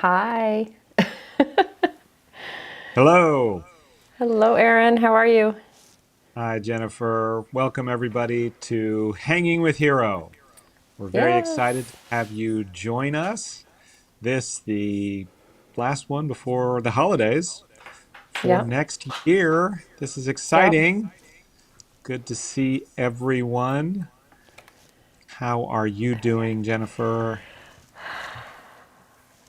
Hi. Hello. Hello, Aaron. How are you? Hi, Jennifer. Welcome, everybody, to Hanging with Hero. We're very excited to Yes. have you join us. The last one before the holidays for Yep. next year. This is Yep. exciting. Good to see everyone. How are you doing, Jennifer?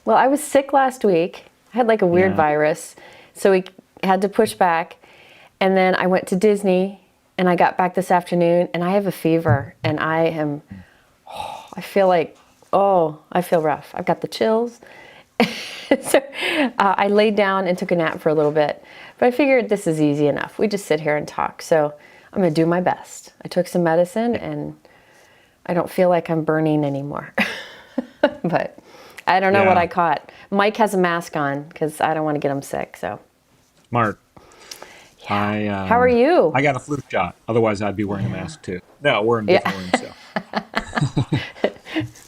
Well, I was sick last week. I had like a weird Yeah. virus, so we had to push back. And then I went to Disney and I got back this afternoon and I have a fever and I feel like, I feel rough. I've got the chills. So I laid down and took a nap for a little bit, but I figured this is easy enough. We just sit here and talk. So I'm going to do my best. I took some medicine and I don't feel like I'm burning anymore. But I don't know what I Yeah. caught. Mike has a mask on because I don't want to get him sick. So, Smart. yeah. I How are um you? I got a flu shot. Otherwise, I'd be wearing a Yeah. mask too. No, we're in Yeah. different rooms, so.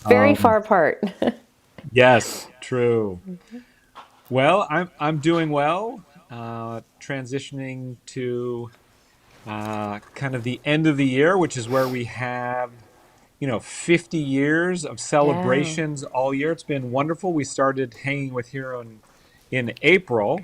Very Um, far apart. yes, true. Well, I'm doing well. Transitioning to kind of the end of the year, which is where we have 50 years of Yeah. celebrations all year. It's been wonderful. We started hanging with Hero in April,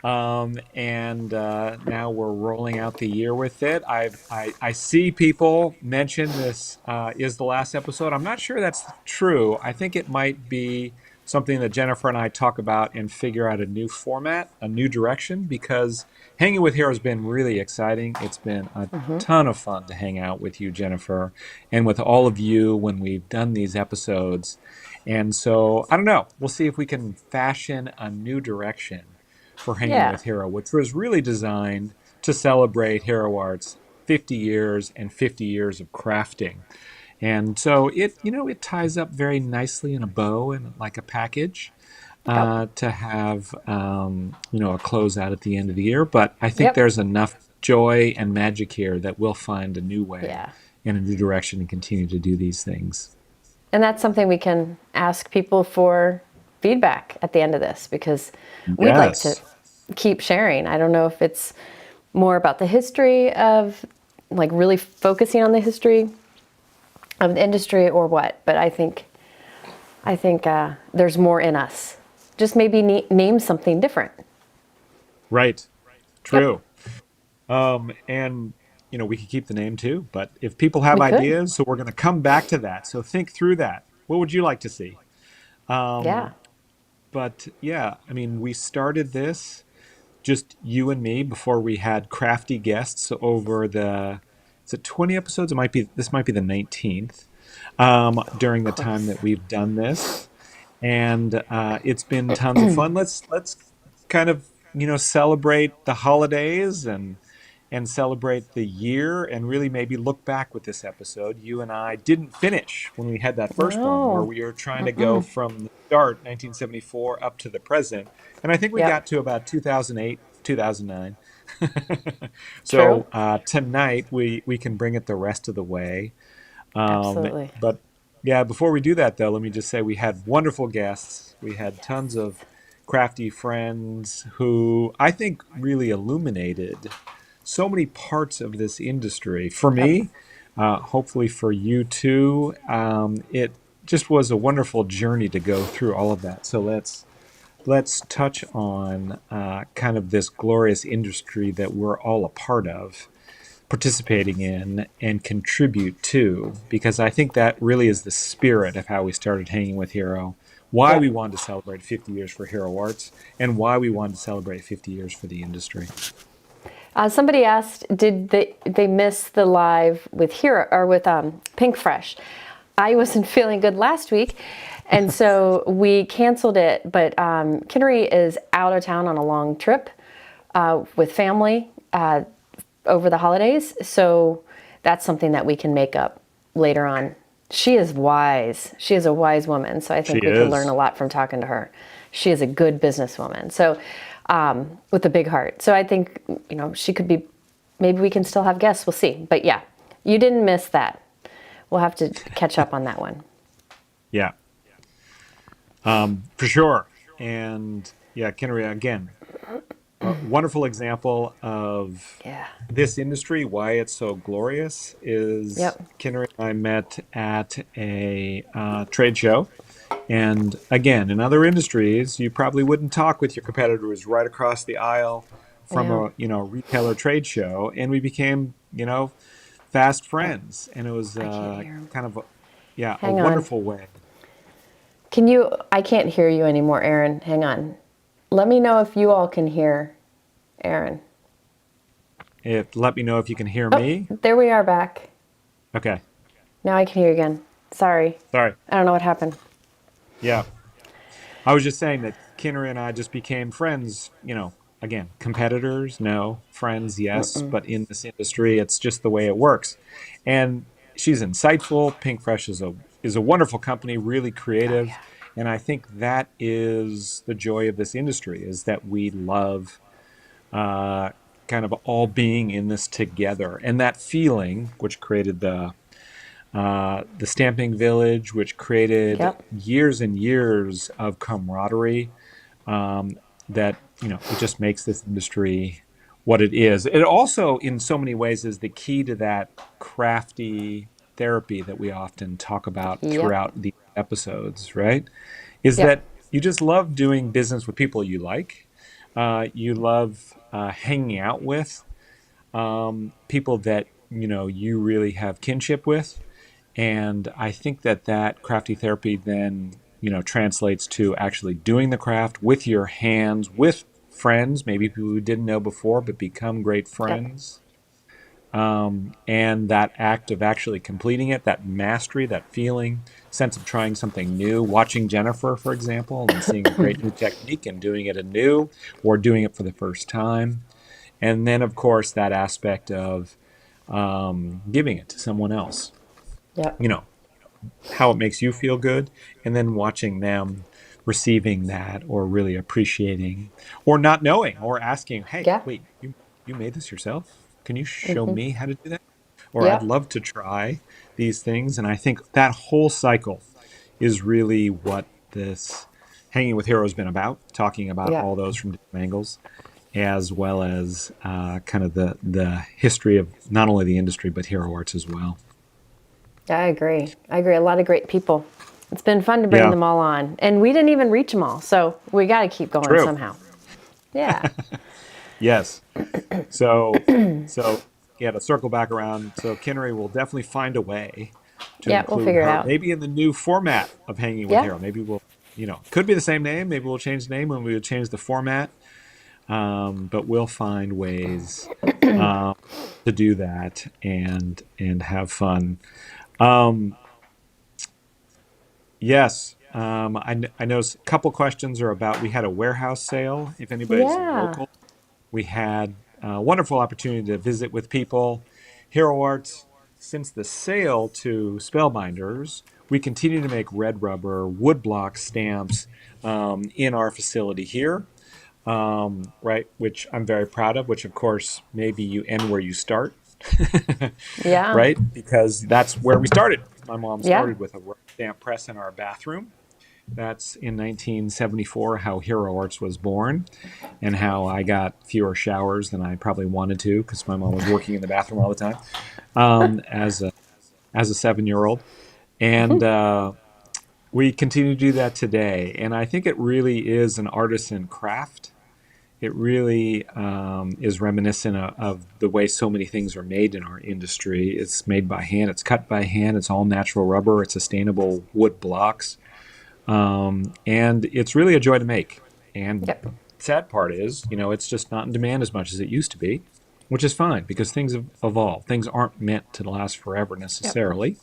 and now we're rolling out the year with it. I see people mention this is the last episode. I'm not sure that's true. I think it might be something that Jennifer and I talk about and figure out a new format, a new direction, because hanging with Hero has been really exciting. It's been a ton of fun to hang out with you, Jennifer, and with all of you when we've done these episodes. And so I don't know. We'll see if we can fashion a new direction for Hanging Yeah. with Hero, which was really designed to celebrate Hero Art's 50 years and 50 years of crafting. And so it ties up very nicely in a bow and like a package Yep. to have, a closeout at the end of the year. But I think Yep. there's enough joy and magic here that we'll find a new way Yeah. and a new direction and continue to do these things. And that's something we can ask people for feedback at the end of this because we'd like to Yes. keep sharing. I don't know if it's more about the history of, like, really focusing on the history of the industry or what, but I think there's more in us. Just maybe name something different. Right. Yep, True. And we could keep the name too, but if people have we could. ideas, so we're going to come back to that. So think through that. What would you like to see? Yeah. Um, but yeah, I mean, we started this just you and me before we had crafty guests over the. Is it 20 episodes? This might be the 19th during the time Close. that we've done this, and it's been tons of fun. Let's kind of celebrate the holidays and celebrate the year and really maybe look back with this episode. You and I didn't finish when we had that first one where No. we were trying to go from the start, 1974, up to the present. And I think we Yep. got to about 2008, 2009. True. So tonight we can bring it the rest of the way. Um, Absolutely. but yeah, before we do that, though, let me just say we had wonderful guests. We had tons Yes. of crafty friends who I think really illuminated so many parts of this industry. For Yep. me, hopefully for you too, it just was a wonderful journey to go through all of that. So let's touch on kind of this glorious industry that we're all a part of, participating in, and contribute to, because I think that really is the spirit of how we started Hanging with Hero. Why we Yep. wanted to celebrate 50 years for Hero Arts, and why we wanted to celebrate 50 years for the industry. Somebody asked, did they miss the live with Hero or with Pink Fresh? I wasn't feeling good last week, and so we canceled it. But Kinnery is out of town on a long trip with family over the holidays, so that's something that we can make up later on. She is wise. She is a wise woman, so I She think we can learn is. a lot from talking to her. She is a good businesswoman, so with a big heart. So I think she could be. Maybe we can still have guests. We'll see. But yeah, you didn't miss that. We'll have to catch up on that one. Yeah, for sure. and yeah, Kinnery again, a wonderful example of Yeah. this industry. Why it's so glorious is Yep. Kinnery and I met at a trade show. And again, in other industries, you probably wouldn't talk with your competitors right across the aisle from Yeah. a retailer trade show, and we became fast Oh, friends, and it was I can't hear him. kind of a Hang on. wonderful way. Can you? I can't hear you anymore, Aaron. Hang on. Let me know if you all can hear Aaron. Let me know if you can hear Oh, me. there we are back. Okay, Now I can hear you again. Sorry. sorry. I don't know what happened. Yeah, I was just saying that Kinnery and I just became friends. Again, competitors, no. Friends, yes. But in this industry, it's just the way it works. And she's insightful. Pink Fresh is a wonderful company, really Oh creative. yeah. And I think that is the joy of this industry, is that we love uh, kind of all being in this together. And that feeling, which created the Stamping Village, which created Yep. years and years of camaraderie, that it just makes this industry what it is. It also, in so many ways, is the key to that crafty therapy that we often talk about Yep. throughout the episodes, right? Is Yep. that you just love doing business with people you like. You love hanging out with people that you really have kinship with, and I think that crafty therapy then translates to actually doing the craft with your hands, with friends, maybe people who didn't know before but become great Yep. friends. And that act of actually completing it, that mastery, that feeling, sense of trying something new, watching Jennifer, for example, and seeing a great new technique and doing it anew or doing it for the first time. And then, of course, that aspect of giving it to someone else, Yep. you know, how it makes you feel good, and then watching them receiving that or really appreciating or not knowing or asking, hey, Yeah. wait, you made this yourself? Can you show me how to do that? Or I'd Yep. love to try these things. And I think that whole cycle is really what this Hanging with Hero has been about, talking about Yep. all those from different angles, as well as kind of the history of not only the industry but hero arts as well. I agree. I agree. A lot of great people. It's been fun to bring Yeah, them all on, and we didn't even reach them all, so we got to keep going true. somehow. Yeah. Yes. So, so yeah, to circle back around, so Kinnery will definitely find a way to Yeah. We'll include figure it her, out. maybe in the new format of Hanging with Yeah. Hero. Maybe we'll, could be the same name. Maybe we'll change the name when we would change the format. But we'll find ways um, to do that and have fun. Um, yes. I know a couple questions are about. We had a warehouse sale. If anybody's Yeah. local, we had a wonderful opportunity to visit with people. Hero Arts, since the sale to Spellbinders, we continue to make red rubber woodblock stamps in our facility here, right? Which I'm very proud of, which of course, maybe you end where you start, Yeah. right? Because that's where we started. My mom Yeah. started with a stamp press in our bathroom. That's in 1974 how Hero Arts was born, and how I got fewer showers than I probably wanted to because my mom was working in the bathroom all the time as a 7-year old, and we continue to do that today. And I think it really is an artisan craft. It really is reminiscent of the way so many things are made in our industry. It's made by hand. It's cut by hand. It's all natural rubber. It's sustainable wood blocks. And it's really a joy to make. And Yep. sad part is, it's just not in demand as much as it used to be, which is fine because things have evolved. Things aren't meant to last forever Yep. necessarily.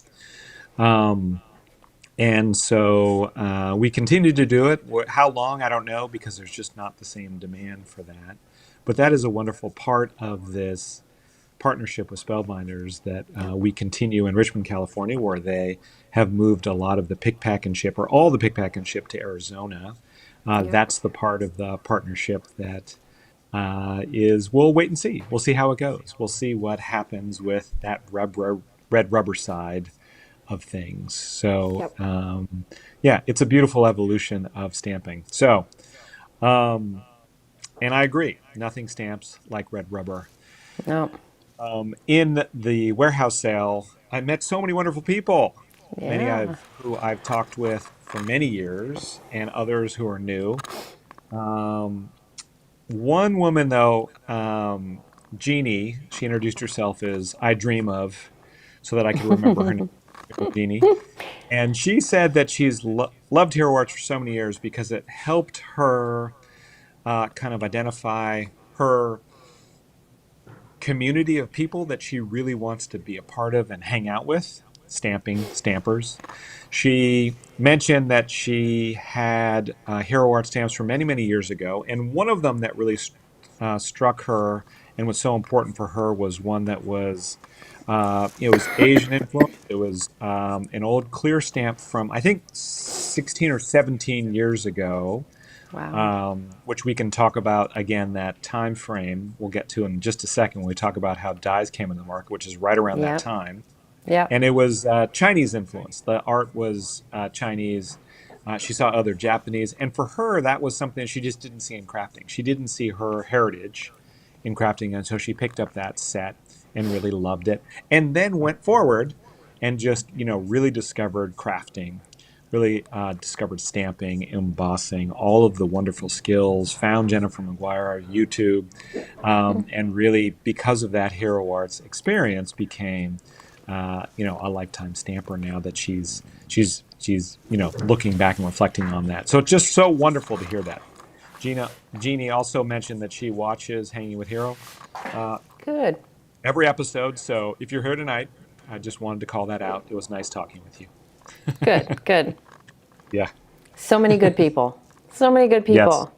And so we continue to do it. How long, I don't know, because there's just not the same demand for that. But that is a wonderful part of this partnership with Spellbinders that we continue in Richmond, California, where they have moved a lot of the pick, pack, and ship, or all the pick, pack, and ship to Arizona. Yep. That's the part of the partnership that we'll wait and see. We'll see how it goes. We'll see what happens with that red rubber side of things. So, Yep. yeah, it's a beautiful evolution of stamping. So, Um, and I agree. Nothing stamps like red rubber. No. In the warehouse sale, I met so many wonderful people. Many Yeah. who I've talked with for many years, and others who are new. Um, One woman though, Jeannie, she introduced herself as "I dream of," so that I could remember her name, Jeannie. And she said that she's loved Hero Arts for so many years because it helped her kind of identify her community of people that she really wants to be a part of and hang out with, stampers. She mentioned that she had Hero Art stamps from many, many years ago, and one of them that really struck her and was so important for her was one that was it was Asian influence. It was an old clear stamp from I think 16 or 17 years ago, Wow. which we can talk about again. That time frame we'll get to in just a second when we talk about how dyes came in the market, which is right around that Yep. time. Yep. And it was Chinese influence. The art was Chinese. She saw other Japanese, and for her, that was something she just didn't see in crafting. She didn't see her heritage in crafting, and so she picked up that set and really loved it, and then went forward and just really discovered crafting, really discovered stamping, embossing, all of the wonderful skills. Found Jennifer McGuire on YouTube, and really because of that Hero Arts experience became a lifetime stamper now that she's looking back and reflecting on that. So it's just so wonderful to hear that. Jeannie also mentioned that she watches Hanging with Hero uh, Good. every episode. So if you're here tonight, I just wanted to call that out. It was nice talking with you. Good. Good. Yeah. So many good people. So many good Yes. people.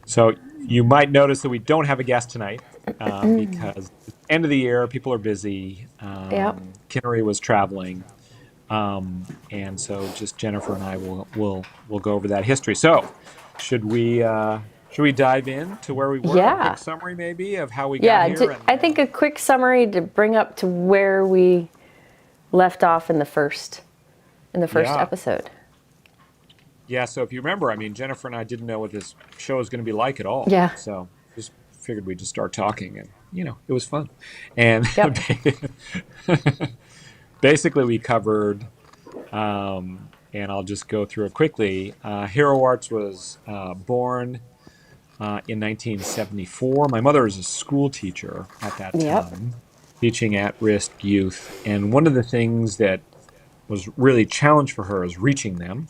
So you might notice that we don't have a guest tonight because it's the end of the year, people are busy. Yep. Kinnery was traveling. And so just Jennifer and I will go over that history. So should we dive in to where we were? A quick Yeah. summary maybe of how we got Yeah. here and I think a quick summary to bring up to where we left off in the first yeah. episode. Yeah, so if you remember, I mean Jennifer and I didn't know what this show was going to be like at all. Yeah. So just figured we'd just start talking and it was fun. And Yep. basically we covered and I'll just go through it quickly. Hero Arts was born in 1974. My mother was a school teacher at that Yep. time, teaching at-risk youth. And one of the things that was really a challenge for her is reaching them.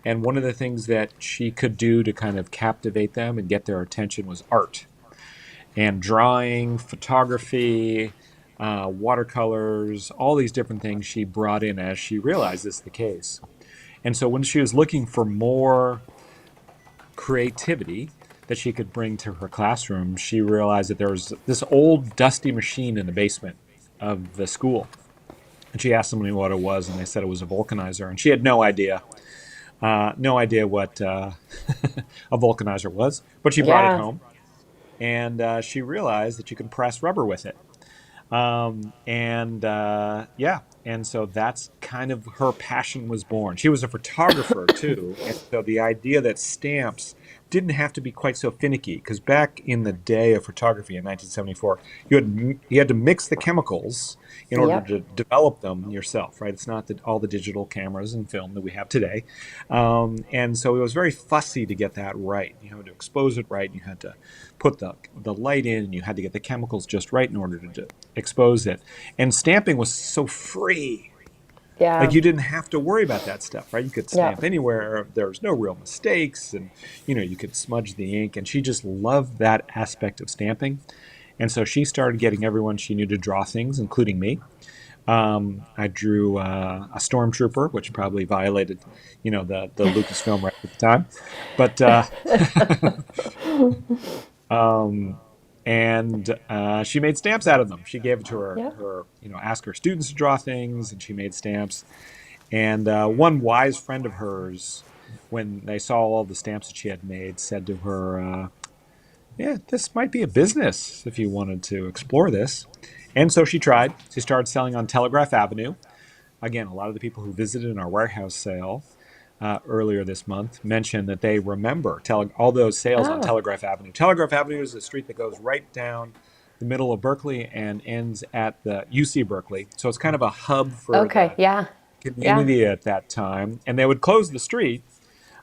And one of the things that she could do to kind of captivate them and get their attention was art and drawing, photography, watercolors, all these different things she brought in as she realized this is the case. And so when she was looking for more creativity that she could bring to her classroom, she realized that there was this old dusty machine in the basement of the school. And she asked somebody what it was, and they said it was a vulcanizer. And she had no idea what a vulcanizer was, but she brought it Yeah. home, and she realized that you can press rubber with it. Yeah, and so that's kind of her passion was born. She was a photographer too, and so the idea that stamps didn't have to be quite so finicky, because back in the day of photography in 1974, you had to mix the chemicals in order Yep. to develop them yourself, right? It's not all the digital cameras and film that we have today, and so it was very fussy to get that right. You had to expose it right. You had to put the light in, and you had to get the chemicals just right in order to expose it. And stamping was so free. Like Yeah. you didn't have to worry about that stuff, right? You could Yeah. stamp anywhere. There was no real mistakes, and you could smudge the ink. And she just loved that aspect of stamping. And so she started getting everyone she knew to draw things, including me. I drew a stormtrooper, which probably violated, the Lucasfilm right at the time. But and she made stamps out of them. She gave it to Yeah. asked her students to draw things, and she made stamps. And one wise friend of hers, when they saw all the stamps that she had made, said to her, "Yeah, this might be a business if you wanted to explore this." And so she tried. She started selling on Telegraph Avenue. Again, a lot of the people who visited in our warehouse sale earlier this month mentioned that they remember all those sales on Oh, Telegraph Avenue. Telegraph Avenue is a street that goes right down the middle of Berkeley and ends at the UC Berkeley. So it's kind of a hub for okay. the Yeah. Yeah. community at that time. And they would close the street,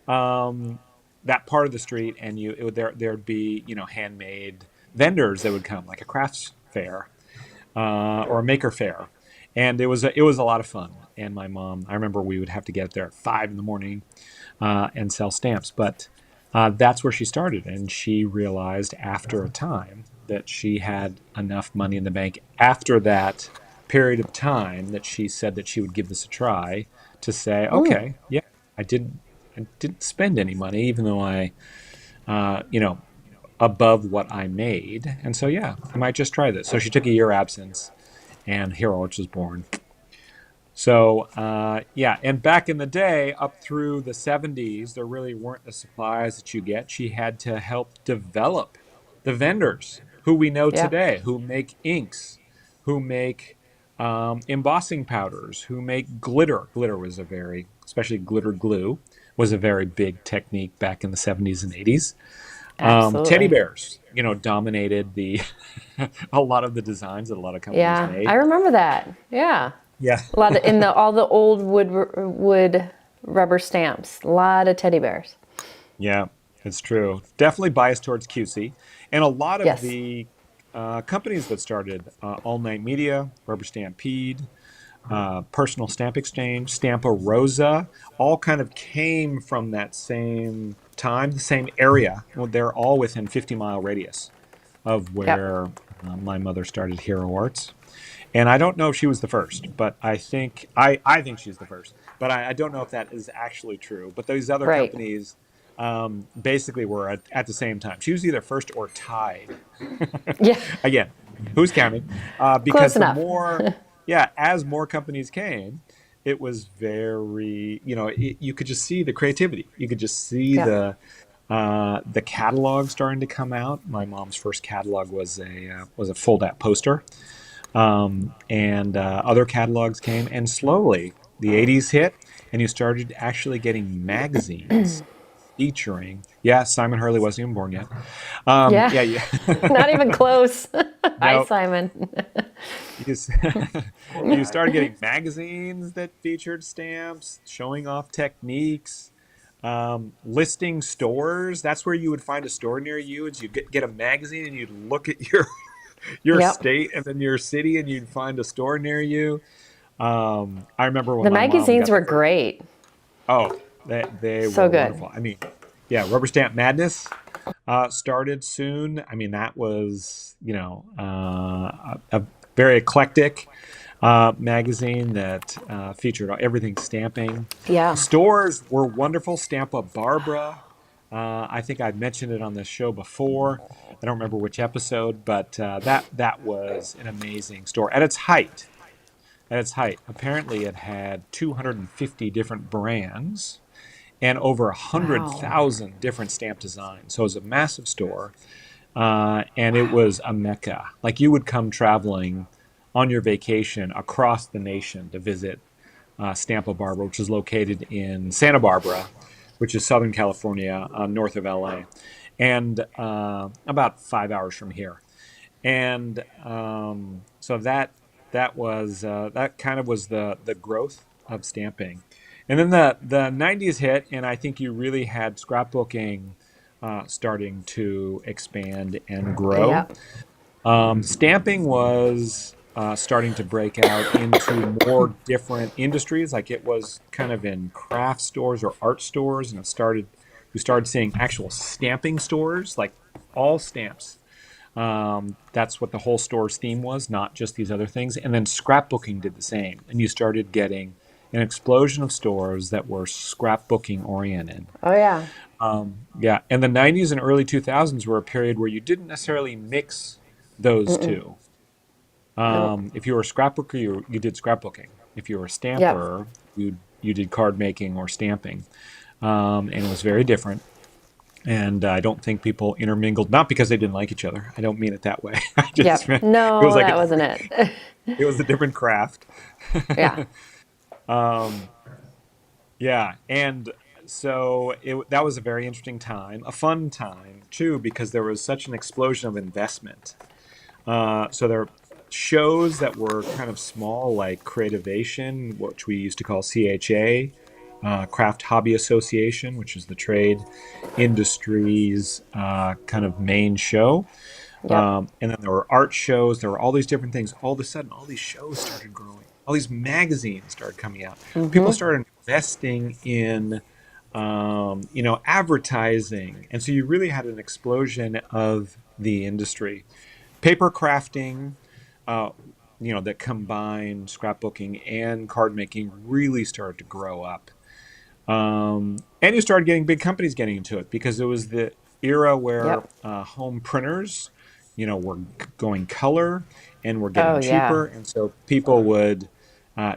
um, that part of the street, and there'd be handmade vendors that would come, like a crafts fair or a maker fair, and it was a lot of fun. And my mom, I remember we would have to get there at 5 in the morning and sell stamps. But that's where she started, and she realized after a time that she had enough money in the bank after that period of time that she said that she would give this a try to say, Mm, okay, yeah, I didn't spend any money, even though I, you know, above what I made. And so, yeah, I might just try this. So she took a year absence, and Hero Arts was born. So, yeah, and back in the day, up through the 70s, there really weren't the supplies that you get. She had to help develop the vendors who we know yeah. today, who make inks, who make embossing powders, who make glitter. Glitter was especially glitter glue, was a very big technique back in the 70s and 80s. Teddy Absolutely. bears, dominated a lot of the designs that a lot of companies Yeah. I made. remember that. Yeah. Yeah. A lot of in the all the old wood rubber stamps. A lot of teddy bears. Yeah, it's true. Definitely biased towards QC. And a lot of Yes. the companies that started All Night Media, Rubber Stampede, Personal Stamp Exchange, Stampa Rosa, all kind of came from that same time, the same area. Well, they're all within 50-mile radius of Yep. where my mother started Hero Arts. And I don't know if she was the first, but I think she's the first. But I don't know if that is actually true. But those other Right. companies basically were at the same time. She was either first or tied. Yeah. Again, who's counting? Close Because enough. as more companies came, it was very, you could just see the creativity. You could just see Yep. the catalog starting to come out. My mom's first catalog was a fold out poster, and other catalogs came, and slowly the 80s hit, and you started actually getting magazines featuring. Yeah, Simon Hurley wasn't even born yet. Yeah. Yeah, yeah. Not even close. Hi, No, Simon. you, s- you started getting magazines that featured stamps, showing off techniques, listing stores. That's where you would find a store near you. Is you get a magazine and you'd look at your Yep. state and then your city, and you'd find a store near you. I remember when The my mom magazines got the were first. great. Oh, they So were good. wonderful. I mean, yeah, Rubber Stamp Madness started soon. I mean, that was a very eclectic magazine that featured everything stamping. Yeah. Stores were wonderful. Stampa Barbara. I think I've mentioned it on this show before. I don't remember which episode, but that was an amazing store at its height. At its height, apparently, it had 250 different brands and over a hundred Wow. thousand different stamp designs. So it was a massive store, and it was a mecca. Like you would come traveling on your vacation across the nation to visit Stampa Barbara, which is located in Santa Barbara, which is Southern California, north of LA, and about 5 hours from here. And so that kind of was the growth of stamping. And then the 90s hit, and I think you really had scrapbooking starting to expand and grow. Yep. Stamping was starting to break out into more different industries, like it was kind of in craft stores or art stores, and we started seeing actual stamping stores, like all stamps. That's what the whole store's theme was, not just these other things. And then scrapbooking did the same, and you started getting an explosion of stores that were scrapbooking oriented. Oh yeah. Yeah, and the 90s and early 2000s were a period where you didn't necessarily mix those two. Nope. If you were a scrapbooker, you did scrapbooking. If you were a Yep. stamper, you did card making or stamping, and it was very different. And I don't think people intermingled, not because they didn't like each other. I don't mean it that way. I just Yep. meant it was No, like that wasn't it. it was a different craft. Yeah. Yeah, and that was a very interesting time, a fun time too, because there was such an explosion of investment. So there are shows that were kind of small, like Creativation, which we used to call CHA, Craft Hobby Association, which is the trade industry's kind of main show. Yep. And then there were art shows. There were all these different things. All of a sudden, all these shows started growing. All these magazines started coming out. People Mm-hmm. started investing in, advertising, and so you really had an explosion of the industry. Paper crafting, uh, that combined scrapbooking and card making really started to grow up. And you started getting big companies getting into it because it was the era where Yep. home printers, were going color and were Oh getting yeah. cheaper, and so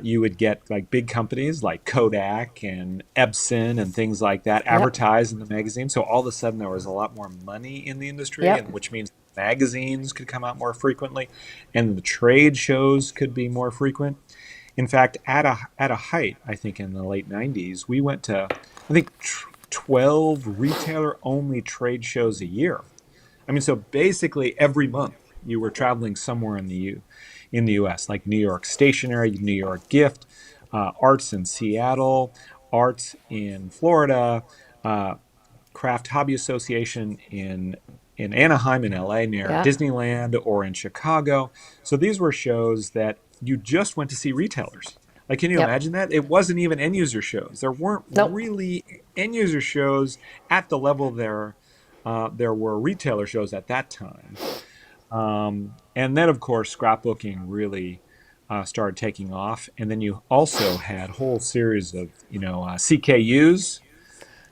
you would get like big companies like Kodak and Epson and things like that Yep. advertised in the magazine. So all of a sudden there was a lot more money in the industry, Yep. and which means magazines could come out more frequently, and the trade shows could be more frequent. In fact, at a height, I think in the late '90s, we went to I think 12 retailer only trade shows a year. I mean, so basically every month you were traveling somewhere in the U.S., like New York Stationery, New York Gift, Arts in Seattle, Arts in Florida, uh, Craft Hobby Association in Anaheim in LA near Yeah. Disneyland or in Chicago. So these were shows that you just went to see retailers. Like, can you Yep. imagine that? It wasn't even end user shows. There weren't Nope. really end user shows at the level there were retailer shows at that time. And then, of course, scrapbooking really started taking off. And then you also had a whole series of, CKUs,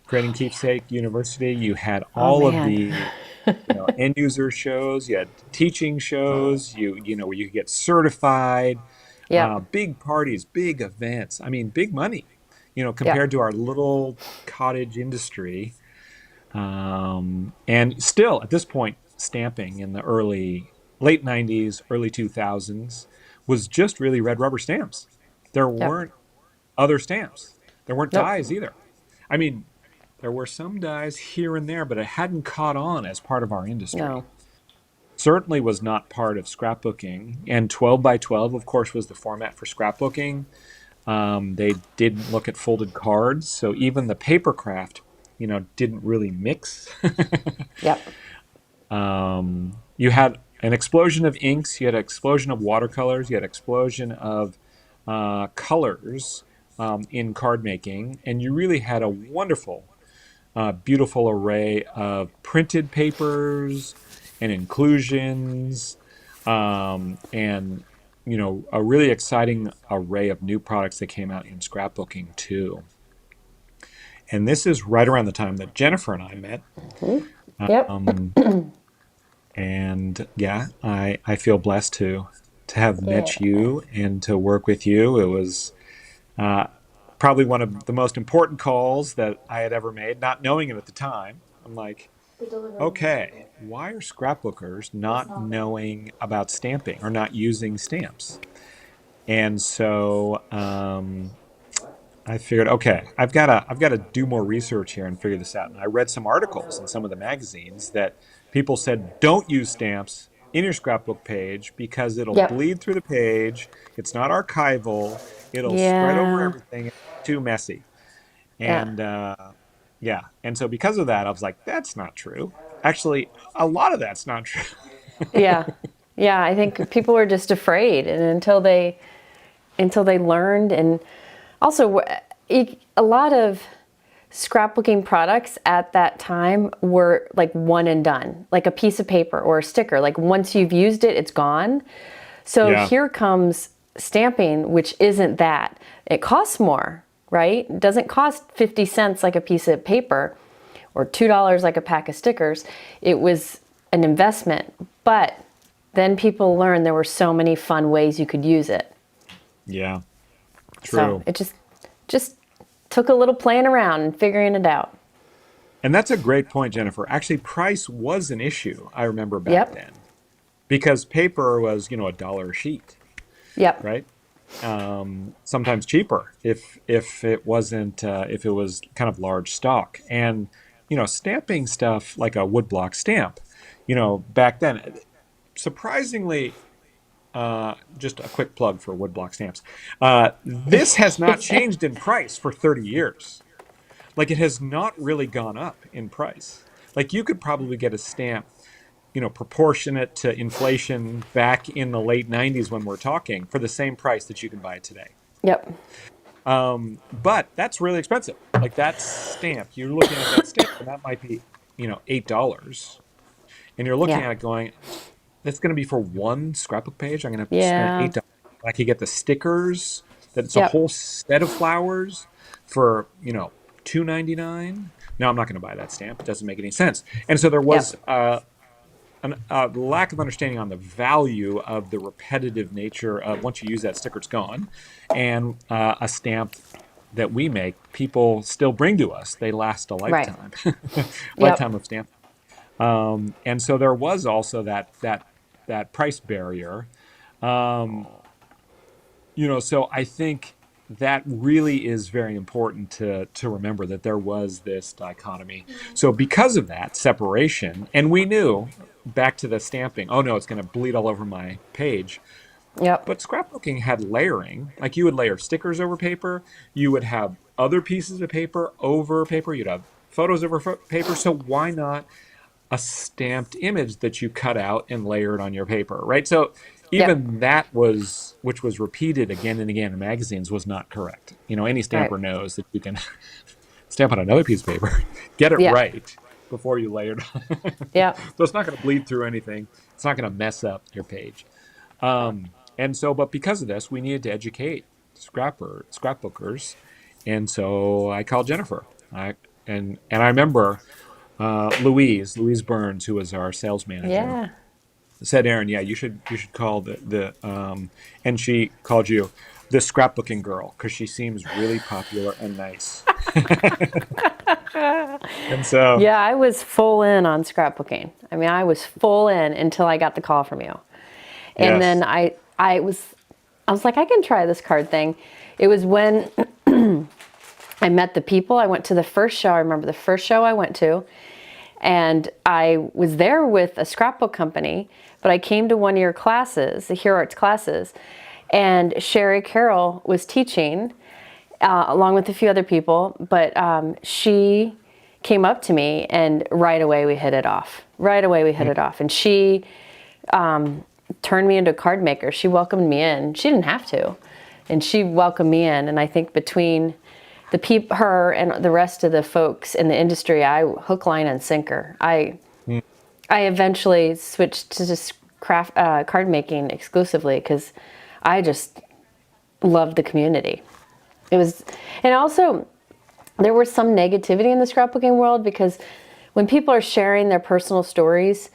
Creating Keepsake University. You had Oh all of man. the end user shows. You had teaching shows. Where you could get certified. Yep. Big parties, big events. I mean, big money. Yep. Compared to our little cottage industry. And still, at this point, stamping in the late '90s, early 2000s was just really red rubber stamps. There Yep. weren't other stamps. There weren't Nope. dyes either. I mean, there were some dyes here and there, but it hadn't caught on as part of our industry. No. Certainly was not part of scrapbooking. And 12 by 12, of course, was the format for scrapbooking. They didn't look at folded cards, so even the paper craft, didn't really mix. Yep. You had an explosion of inks, you had an explosion of watercolors, you had an explosion of colors in card making, and you really had a wonderful, beautiful array of printed papers and inclusions, and a really exciting array of new products that came out in scrapbooking too. And this is right around the time that Jennifer and I met. Yep. Um, and yeah, I feel blessed to have Yeah. met you and to work with you. It was uh, probably one of the most important calls that I had ever made, not knowing it at the time. I'm like, okay, why are scrapbookers not knowing about stamping or not using stamps? And so I figured, okay, I've got to do more research here and figure this out. And I read some articles in some of the magazines that people said don't use stamps in your scrapbook page because it'll Yep. bleed through the page. It's not archival. It'll spread over Yeah. everything. It's too messy. Yeah. And yeah, and so because of that, I was like, that's not true. Actually, a lot of that's not true. Yeah. Yeah. I think people were just afraid, and until they learned, and also a lot of scrapbooking products at that time were like one and done, like a piece of paper or a sticker. Like once you've used it, it's gone. So Yeah, here comes stamping, which isn't that. It costs more, right? It doesn't cost 50 cents like a piece of paper or $2 like a pack of stickers. It was an investment. But then people learned there were so many fun ways you could use it. yeah, So true. it just took a little playing around and figuring it out. And that's a great point, Jennifer. Actually, price was an issue, I remember back Yep. then, because paper was, $1 a sheet, Yep. right? sometimes cheaper if it wasn't if it was kind of large stock. And stamping stuff like a woodblock stamp, back then, surprisingly, just a quick plug for woodblock stamps. This has not changed in price for 30 years. Like, it has not really gone up in price. Like, you could probably get a stamp, proportionate to inflation back in the late 90s when we're talking, for the same price that you can buy it today. Yep. But that's really expensive. Like, that stamp, you're looking at that stamp, and that might be, $8. And you're looking Yeah. at it going, that's going to be for one scrapbook page. I'm going to have to spend Yeah. $8. I could get the stickers, that it's a Yep. whole set of flowers for, $2.99. No, I'm not going to buy that stamp. It doesn't make any sense. And so there was Yep. a lack of understanding on the value of the repetitive nature of, once you use that sticker, it's gone. And a stamp that we make, people still bring to us. They last a Right. lifetime, Yep. lifetime of stamp. And so there was also that price barrier. So I think that really is very important to remember, that there was this dichotomy. So because of that separation, and we knew, back to the stamping, oh no, it's going to bleed all over my page. Yep. But scrapbooking had layering. Like, you would layer stickers over paper, you would have other pieces of paper over paper, you'd have photos over paper. So why not a stamped image that you cut out and layered on your paper, right? So Yep. even which was repeated again and again in magazines, was not correct. Any Right. stamper knows that you can stamp on another piece of paper, get it Yeah. right before you layer it on. Yep. So it's not going to bleed through anything. It's not going to mess up your page. But because of this, we needed to educate scrapbookers. And so I called Jennifer. And I remember Louise Burns, who was our sales manager, Yeah. said, "Aaron, yeah, you should call and she called you the scrapbooking girl, because she seems really popular and nice." And so, Yeah, I was full in on scrapbooking. I mean, I was full in until I got the call from you. And then yes, I was like, I can try this card thing. It was when I met the people. I went to the first show. I remember the first show I went to, and I was there with a scrapbook company, but I came to one of your classes, the Hero Arts classes, and Sherry Carroll was teaching, along with a few other people, but she came up to me, and right away we hit it off. Right away we hit it off. And she turned me into a card maker. She welcomed me in. She didn't have to. And she welcomed me in. And I think between her and the rest of the folks in the industry, I hook, line, and sinker. I eventually switched to just card making exclusively, because I just loved the community. It was, and also there was some negativity in the scrapbooking world, because when people are sharing their personal stories,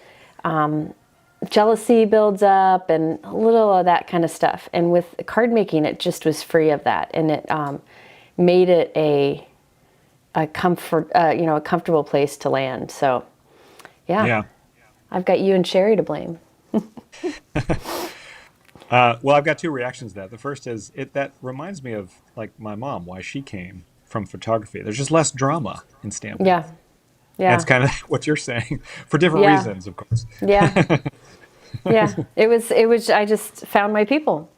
jealousy builds up and a little of that kind of stuff. And with card making, it just was free of that, and it made it a comfortable place to land. So, yeah, yeah. I've got you and Sherry to blame. Well, I've got two reactions to that. The first is, that reminds me of, like, my mom, why she came from photography. There's just less drama in stamping. Yeah, And it's yeah, kind of what you're saying, for different yeah, reasons, of course. yeah, yeah. It was. I just found my people.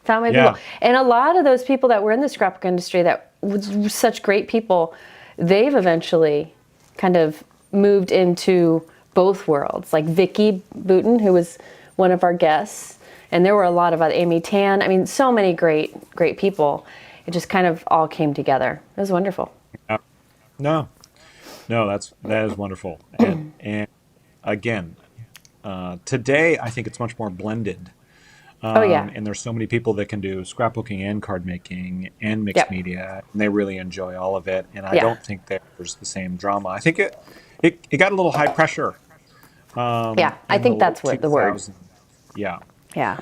Found my people. Yeah. And a lot of those people that were in the scrapbook industry that was such great people, they've eventually kind of moved into both worlds. Like Vicky Booten, who was one of our guests, and there were a lot of other, Amy Tan. I mean, so many great people. It just kind of all came together. It was wonderful. Uh, no, no, that is wonderful. And again, today I think it's much more blended. Oh yeah. And there's so many people that can do scrapbooking and card making and mixed Yep. media, and they really enjoy all of it. And I Yeah. don't think there's the same drama. I think it got a little high pressure Yeah. I in the think late that's what the word. 2000s. Yeah. Yeah.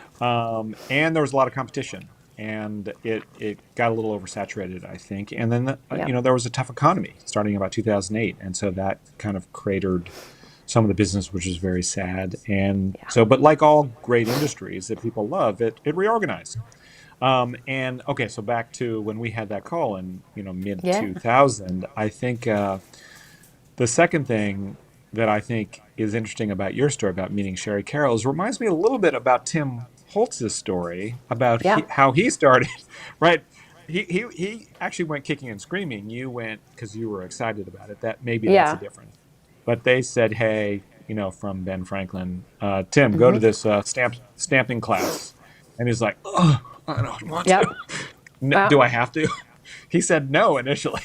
And there was a lot of competition, and it got a little oversaturated, I think. And then Yeah. there was a tough economy starting about 2008, and so that kind of cratered some of the business, which is very sad. And Yeah. so, but like all great industries that people love, it reorganized. And okay, so back to when we had that call in, mid Yeah. 2000, I think the second thing that I think is interesting about your story about meeting Sherry Carroll is reminds me a little bit about Tim Holtz's story about Yeah. how he started, right? He actually went kicking and screaming. You went because you were excited about it. That maybe that's a Yeah. difference. But they said, hey, from Ben Franklin, Tim, go to this stamping class, and he's like, oh, I don't want to. Yep. Do Well, I have to? He said no initially,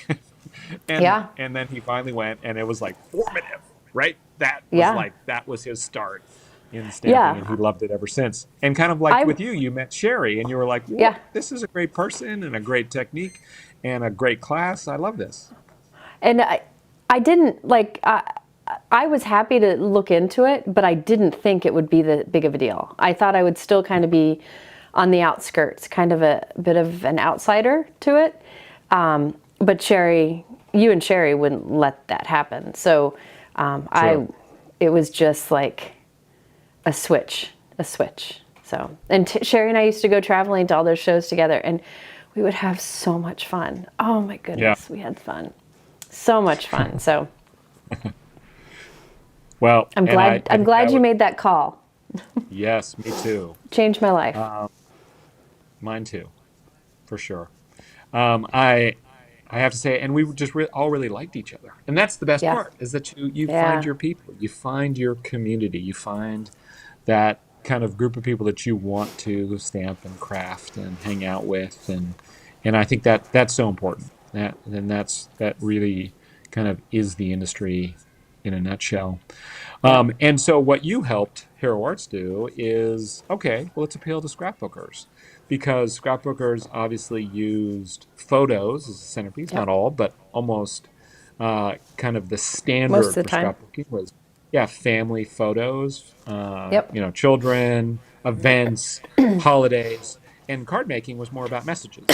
and yeah. and then he finally went, and it was like formative, right? Yeah. That was his start in stamping, and he Yeah. loved it ever since. And kind of like I, with you, you met Sherry, and you were like, "What? yeah. This is a great person and a great technique and a great class. I love this." And I didn't like, I was happy to look into it, but I didn't think it would be the big of a deal. I thought I would still kind of be on the outskirts, kind of a bit of an outsider to it. But Sherry, you and Sherry wouldn't let that happen. So True. it was just like a switch, a switch. So, and Sherry and I used to go traveling to all those shows together, and we would have so much fun. Oh my Yeah. goodness, we had fun. So much fun. So Well, I'm and glad I I'm think glad that you would. made that call. Yes, me too. Changed my life. Mine too, for sure. I have to say, and we just all really liked each other, and that's the best Yeah. part is that you find Yeah. your people, you find your community, you find that kind of group of people that you want to stamp and craft and hang out with, and I think that that's so important. That really kind of is the industry in a nutshell. Yeah. And so what you helped Hero Arts do is okay, well, let's appeal to scrapbookers because scrapbookers obviously used photos as a centerpiece, not Yep. all, but almost kind of the Most standard of the for time. scrapbooking was, yeah, family photos, Yep. children, events, holidays, and card making was more about messages.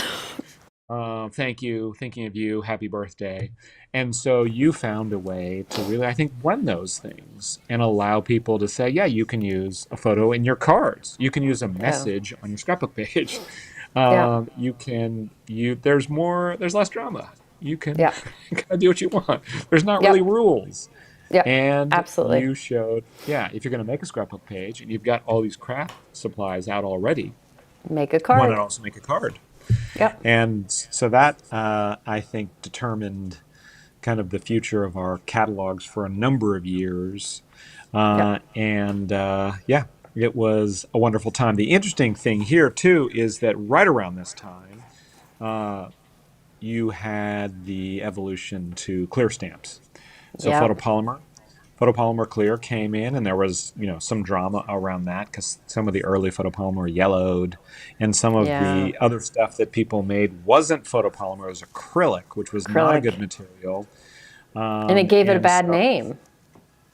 Thank you, thinking of you, happy birthday. And so you found a way to really, I think, blend those things and allow people to say, yeah, you can use a photo in your cards. You can use a Oh. message on your scrapbook page. Yep. There's less drama. You can Yep. kind of do what you want. There's not really Yep. rules. Yep. And Absolutely. you showed, yeah, if you're going to make a scrapbook page and you've got all these craft supplies out already, Make a why not card. also make a card? Yep. And so that I think determined kind of the future of our catalogs for a number of years. Yep. Yeah, it was a wonderful time. The interesting thing here, too, is that right around this time, uh, you had the evolution to clear stamps. So Yep. photopolymer clear came in, and there was some drama around that because some of the early photopolymer yellowed, and some of Yeah. the other stuff that people made wasn't photopolymer; it was acrylic, which was not a good Acrylic. material. And it gave it a And bad so name.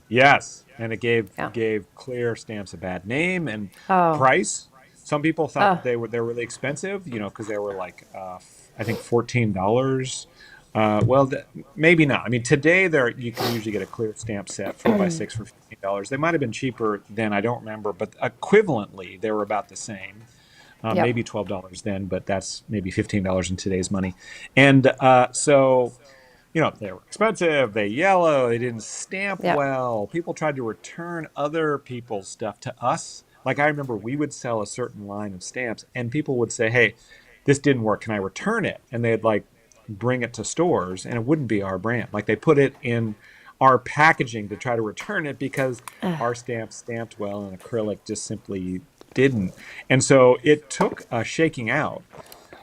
yes, and it Yeah. gave clear stamps a bad name and Oh. price. Some people thought Oh. that they were really expensive, because they were like I think $14. Well, maybe not. I mean, today you can usually get a clear stamp set 4x6 for $15. They might have been cheaper then. I don't remember, but equivalently, they were about the same. Yep. Maybe $12 then, but that's maybe $15 in today's money. And so they were expensive, they yellow, they didn't stamp Yep. well. People tried to return other people's stuff to us. Like I remember we would sell a certain line of stamps and people would say, hey, this didn't work. Can I return it? And they'd like bring it to stores and it wouldn't be our brand. Like they put it in our packaging to try to return it because our stamp stamped well and acrylic just simply didn't. And so it took a shaking out.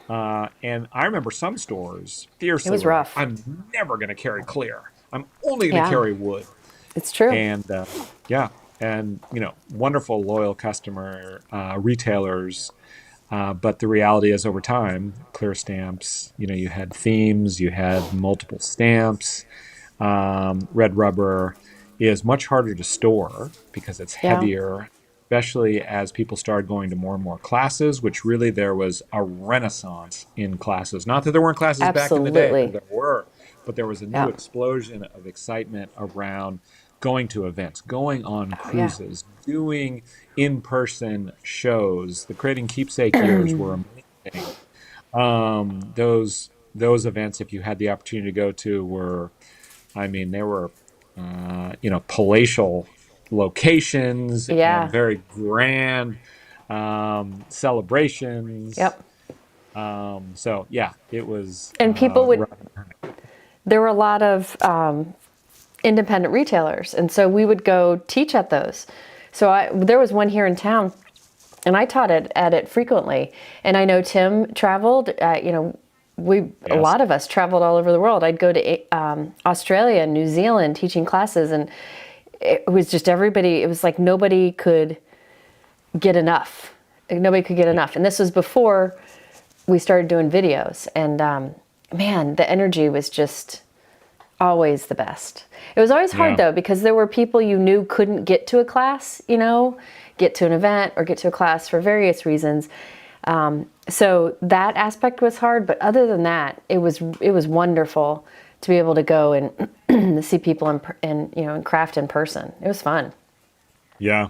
And I remember some stores It fiercely was were like, rough. I'm never going to carry clear. I'm only going to Yeah. carry wood. It's true. And yeah, and wonderful, loyal customer retailers. But the reality is, over time, clear stamps. You had themes, you had multiple stamps. Red rubber is much harder to store because it's Yeah. heavier, especially as people started going to more and more classes, which really there was a renaissance in classes. Not that there weren't classes back in the day, because Absolutely. there were, but there was a new Yeah. explosion of excitement around going to events, going on Oh yeah. cruises, doing in-person shows. The Creating Keepsake years were amazing. thing. Those events, if you had the opportunity to go to, were, I mean, they were, palatial locations and Yeah. very grand celebrations. Yep. So yeah, it was And people would, right. there were a lot of independent retailers. And so we would go teach at those. There was one here in town, and I taught at it frequently. And I know Tim traveled, a Yes. lot of us traveled all over the world. I'd go to Australia and New Zealand teaching classes, and it was just everybody, it was like nobody could get enough. Nobody could get enough. And this was before we started doing videos. And man, the energy was just always the best. It was always hard Yeah. though, because there were people you knew couldn't get to a class, get to an event or get to a class for various reasons. So that aspect was hard, but other than that, it was wonderful to be able to go and see people and craft in person. It was fun. Yeah.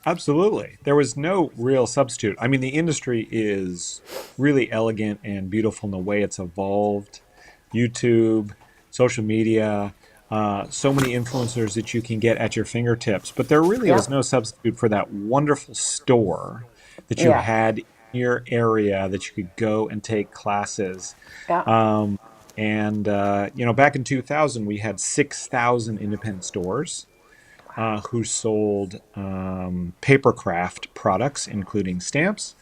Absolutely. There was no real substitute. I mean, the industry is really elegant and beautiful in the way it's evolved. YouTube, social media, so many influencers that you can get at your fingertips. But there really was Yep. no substitute for that wonderful store that you Yeah. had in your area that you could go and take classes. Yeah. And, back in 2000, we had 6,000 independent stores who sold papercraft products, including stamps.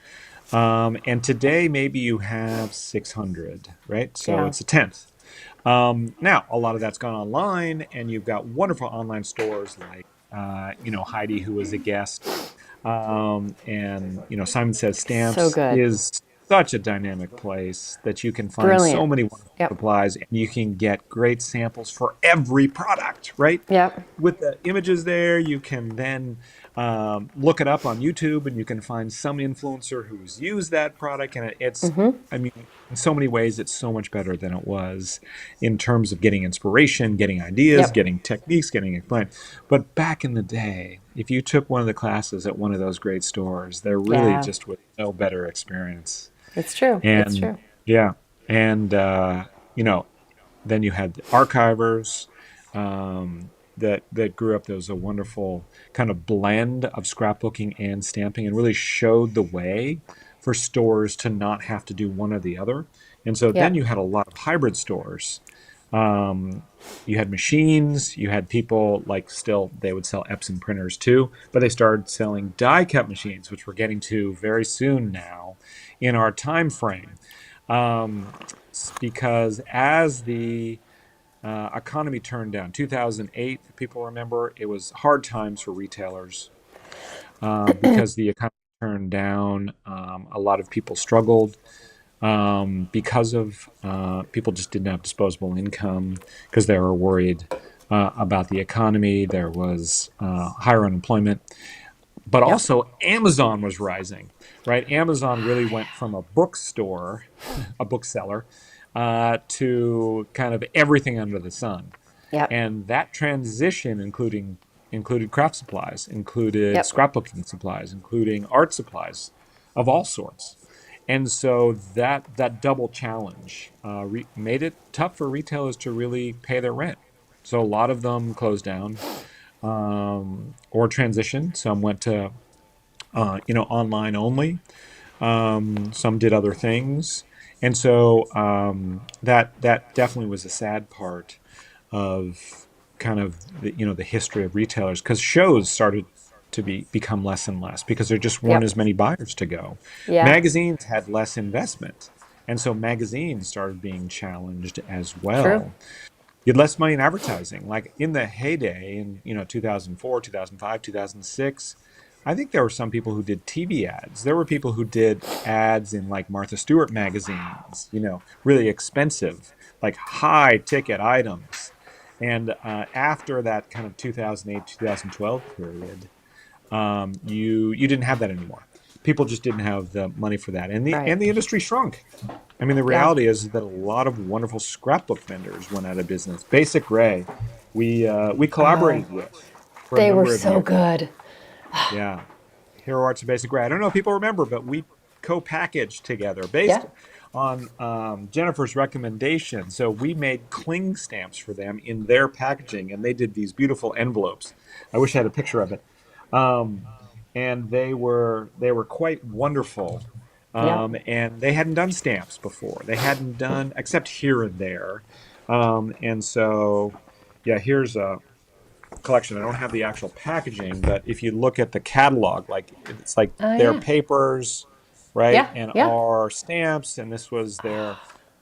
And today, maybe you have 600, right? So Yeah. it's a tenth. Now, a lot of that's gone online, and you've got wonderful online stores like, Heidi, who was a guest. And, Simon Says So Stamps good. is such a dynamic place that you can find so Brilliant. many wonderful Yep. supplies, and you can get great samples for every product, right? Yep. With the images there, you can then look it up on YouTube, and you can find some influencer who's used that product. And I mean, in so many ways, it's so much better than it was in terms of getting inspiration, getting ideas, Yep. getting techniques, getting explained. But back in the day, if you took one of the classes at one of those great stores, there really Yeah. just was no better experience. It's true. It's And true. yeah, and then you had the archivers that grew up. There was a wonderful kind of blend of scrapbooking and stamping, and really showed the way for stores to not have to do one or the other. And so then Yep. you had a lot of hybrid stores. Um, you had machines. You had people like, still they would sell Epson printers too, but they started selling die cut machines, which we're getting to very soon now in our time frame. Um, because as the economy turned down, 2008, if people remember, it was hard times for retailers because the economy turned down. A lot of people struggled because of people just didn't have disposable income because they were worried about the economy. There was higher unemployment, but Yep. also Amazon was rising, right? Amazon really went from a bookstore, a bookseller, to kind of everything under the sun. Yep. And that transition, included craft supplies, included Yep. scrapbooking supplies, including art supplies of all sorts. And so that double challenge made it tough for retailers to really pay their rent. So a lot of them closed down or transitioned. Some went to online only. Some did other things, and so that definitely was a sad part of kind of the history of retailers, because shows started to become less and less because there just weren't Yep. as many buyers to go. Yeah. Magazines had less investment, and so magazines started being challenged as True. well. You had less money in advertising. Like in the heyday in 2004, 2005, 2006, I think there were some people who did TV ads. There were people who did ads in like Martha Stewart magazines, really expensive, like high ticket items. And after that kind of 2008, 2012 period, you didn't have that anymore. People just didn't have the money for that, and the Right. and the industry shrunk. I mean, the Yeah. reality is that a lot of wonderful scrapbook vendors went out of business. Basic Ray, we Oh, collaborated with for a they were number of so years. good. Yeah, Hero Arts and Basic Ray. I don't know if people remember, but co-packaged together based Yeah. on Jennifer's recommendation. So we made cling stamps for them in their packaging, and they did these beautiful envelopes. I wish I had a picture of it. Um, and they were quite wonderful. Yeah. And they hadn't done stamps before. They hadn't done except here and there. And so, yeah, here's a collection. I don't have the actual packaging, but if you look at the catalog, like it's like Oh their yeah. papers, right, Yeah. and Yeah. our stamps, and this was their,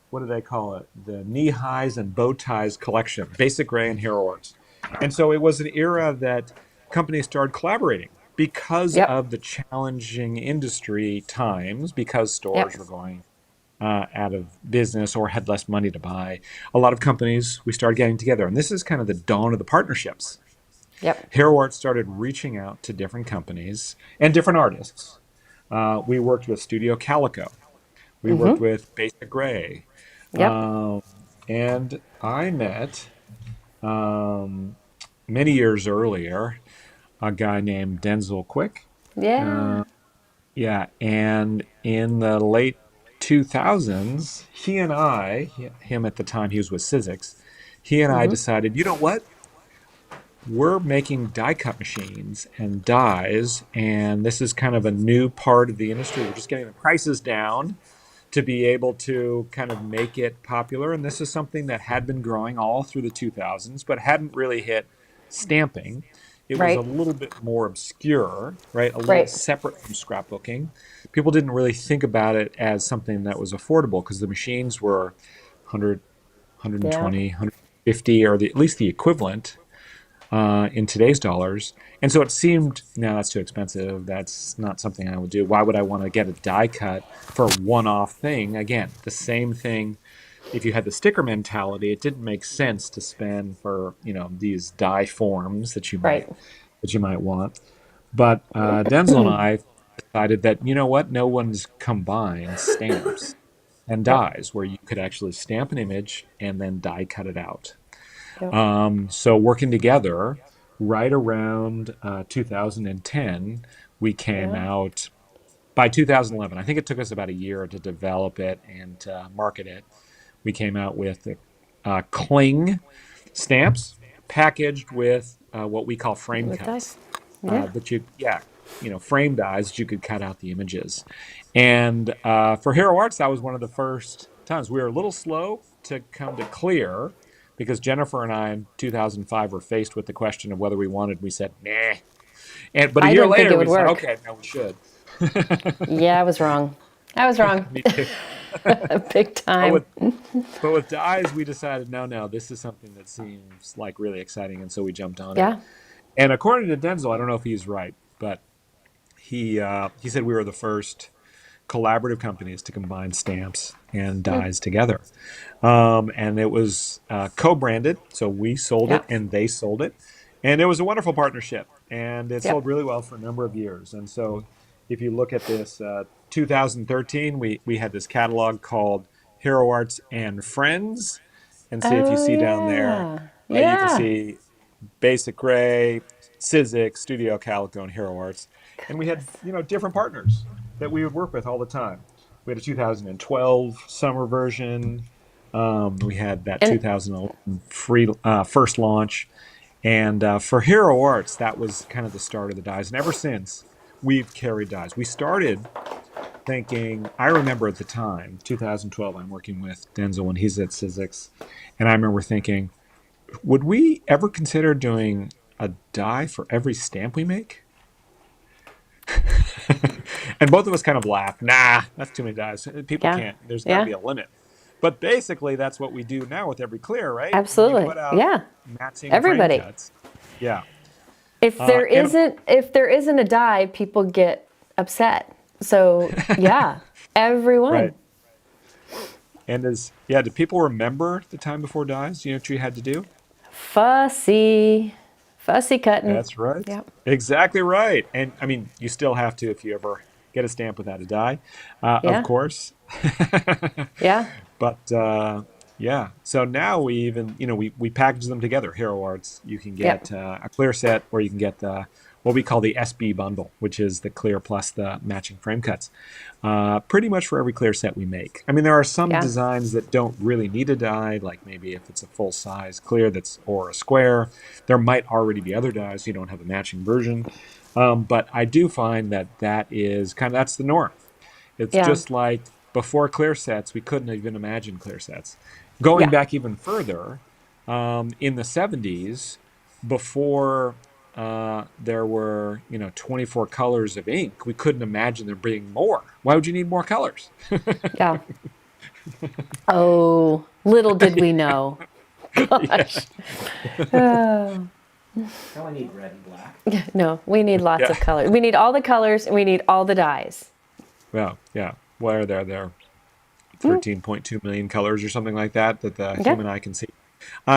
what do they call it? The knee highs and bow ties collection, Basic Gray and Hero Arts. And so it was an era that companies started collaborating because Yep. of the challenging industry times, because stores Yep. were going out of business or had less money to buy. A lot of companies, we started getting together, and this is kind of the dawn of the partnerships. Yep. Hero Art started reaching out to different companies and different artists. We worked with Studio Calico. We worked with Basic Gray. Yep. Um, and I met um, many years earlier a guy named Denzel Quick. Yeah. Uh, yeah, and in the late 2000s, him at the time, he was with Sizzix, he and I decided, you know what? We're making die cut machines and dies, and this is kind of a new part of the industry. We're just getting the prices down to be able to kind of make it popular. And this is something that had been growing all through the 2000s, but hadn't really hit stamping. It was a Right. little bit more obscure, right? A little Right. separate from scrapbooking. People didn't really think about it as something that was affordable because the machines were 100, Yeah. 150, or at least the equivalent in today's dollars. And so it seemed, no, that's too expensive. That's not something I would do. Why would I want to get a die cut for a one-off thing? Again, the same thing. If you had the sticker mentality, it didn't make sense to spend for these die forms Right. that you might want. But Denzel and I decided that what, no one's combined stamps and Yep. dies where you could actually stamp an image and then die cut it out. Yep. So working together, right around 2010, we came Yeah. out. By 2011, I think it took us about a year to develop it and market it. We came out with cling stamps packaged with what we call frame With cuts. dice. Yeah. Frame dies that you could cut out the images. And for Hero Arts, that was one of the first times. We were a little slow to come to clear because Jennifer and I in 2005 were faced with the question of whether we wanted. We said, nah. But a I year didn't think later, it we would said, work. okay, now we should. Yeah, I was wrong. I was wrong. Me too. Big But time. with dyes, we decided, no, this is something that seems like really exciting, and so we jumped on it. Yeah. And according to Denzel, I don't know if he's right, but he said we were the first collaborative companies to combine stamps and dyes together. And it was co-branded, so we sold it Yep. and they sold it, and it was a wonderful partnership, and it sold Yep. really well for a number of years. And so, if you look at this, 2013, we had this catalog called Hero Arts and Friends, and see if you Oh see down there, yeah. right? You can Yeah. see Basic Gray, Sizzix, Studio Calico, and Hero Arts. And we had, different partners that we would work with all the time. We had a 2012 summer version. We had that And 2011 first launch. And for Hero Arts, that was kind of the start of the dies. And ever since, we've carried dies. We started thinking, I remember at the time, 2012, I'm working with Denzel when he's at Sizzix. And I remember thinking, would we ever consider doing a die for every stamp we make? And both of us kind of laughed. Nah, that's too many dies. People yeah. can't. There's got to Yeah. be a limit. But basically, that's what we do now with every clear, right? When you Absolutely. put out Yeah. matching frame Everybody. cuts, yeah. If Uh, there and isn't if there isn't a die, people get upset. So yeah, right. everyone. Do people remember the time before dies? You know what you had to do? Fussy. Fussy cutting. That's right. Yep. Exactly right. And I mean, you still have to if you ever get a stamp without a die, of Yeah. course. Yeah. But yeah, so now we even we package them together. Hero Arts, you can Yep. get a clear set, or you can get what we call the SB bundle, which is the clear plus the matching frame cuts, pretty much for every clear set we make. I mean, there are some Yeah. designs that don't really need a die, like maybe if it's a full size clear or a square, there might already be other dies, so you don't have a matching version. But I do find that's the norm. It's Yeah. just like before clear sets, we couldn't even imagine clear sets. Going Yeah. back even further, in the 70s, before there were 24 colors of ink, we couldn't imagine there being more. Why would you need more colors? Yeah. Oh, little did we know. Yeah, Gosh. Oh. I only need red and black. No, we need lots yeah. of colors. We need all the colors and we need all the dyes. Well, yeah. What are there? Mm. 13.2 million colors or something like that the Okay. human eye can see.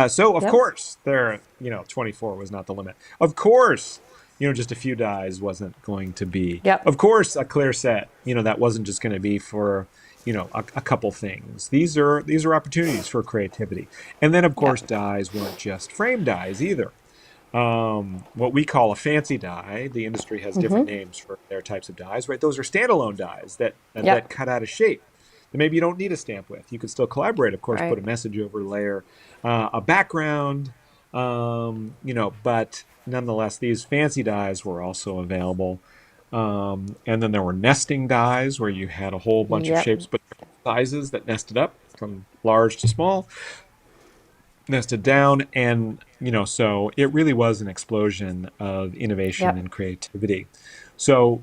So of Yep. course 24 was not the limit. Of course, just a few dyes wasn't going to be. Yep. Of course, a clear set, that wasn't just going to be for, a couple things. These are opportunities for creativity. And then of course, Yep. dyes weren't just frame dyes either. What we call a fancy die, the industry has different names for their types of dies, right? Those are standalone dies that Yep. cut out a shape that maybe you don't need a stamp with. You could still collaborate, of course, put Right. a message over, layer a background, but nonetheless, these fancy dies were also available. And then there were nesting dies where you had a whole bunch of Yep. shapes, but sizes that nested up from large to small, nested down. And, so it really was an explosion of innovation Yep. and creativity. So,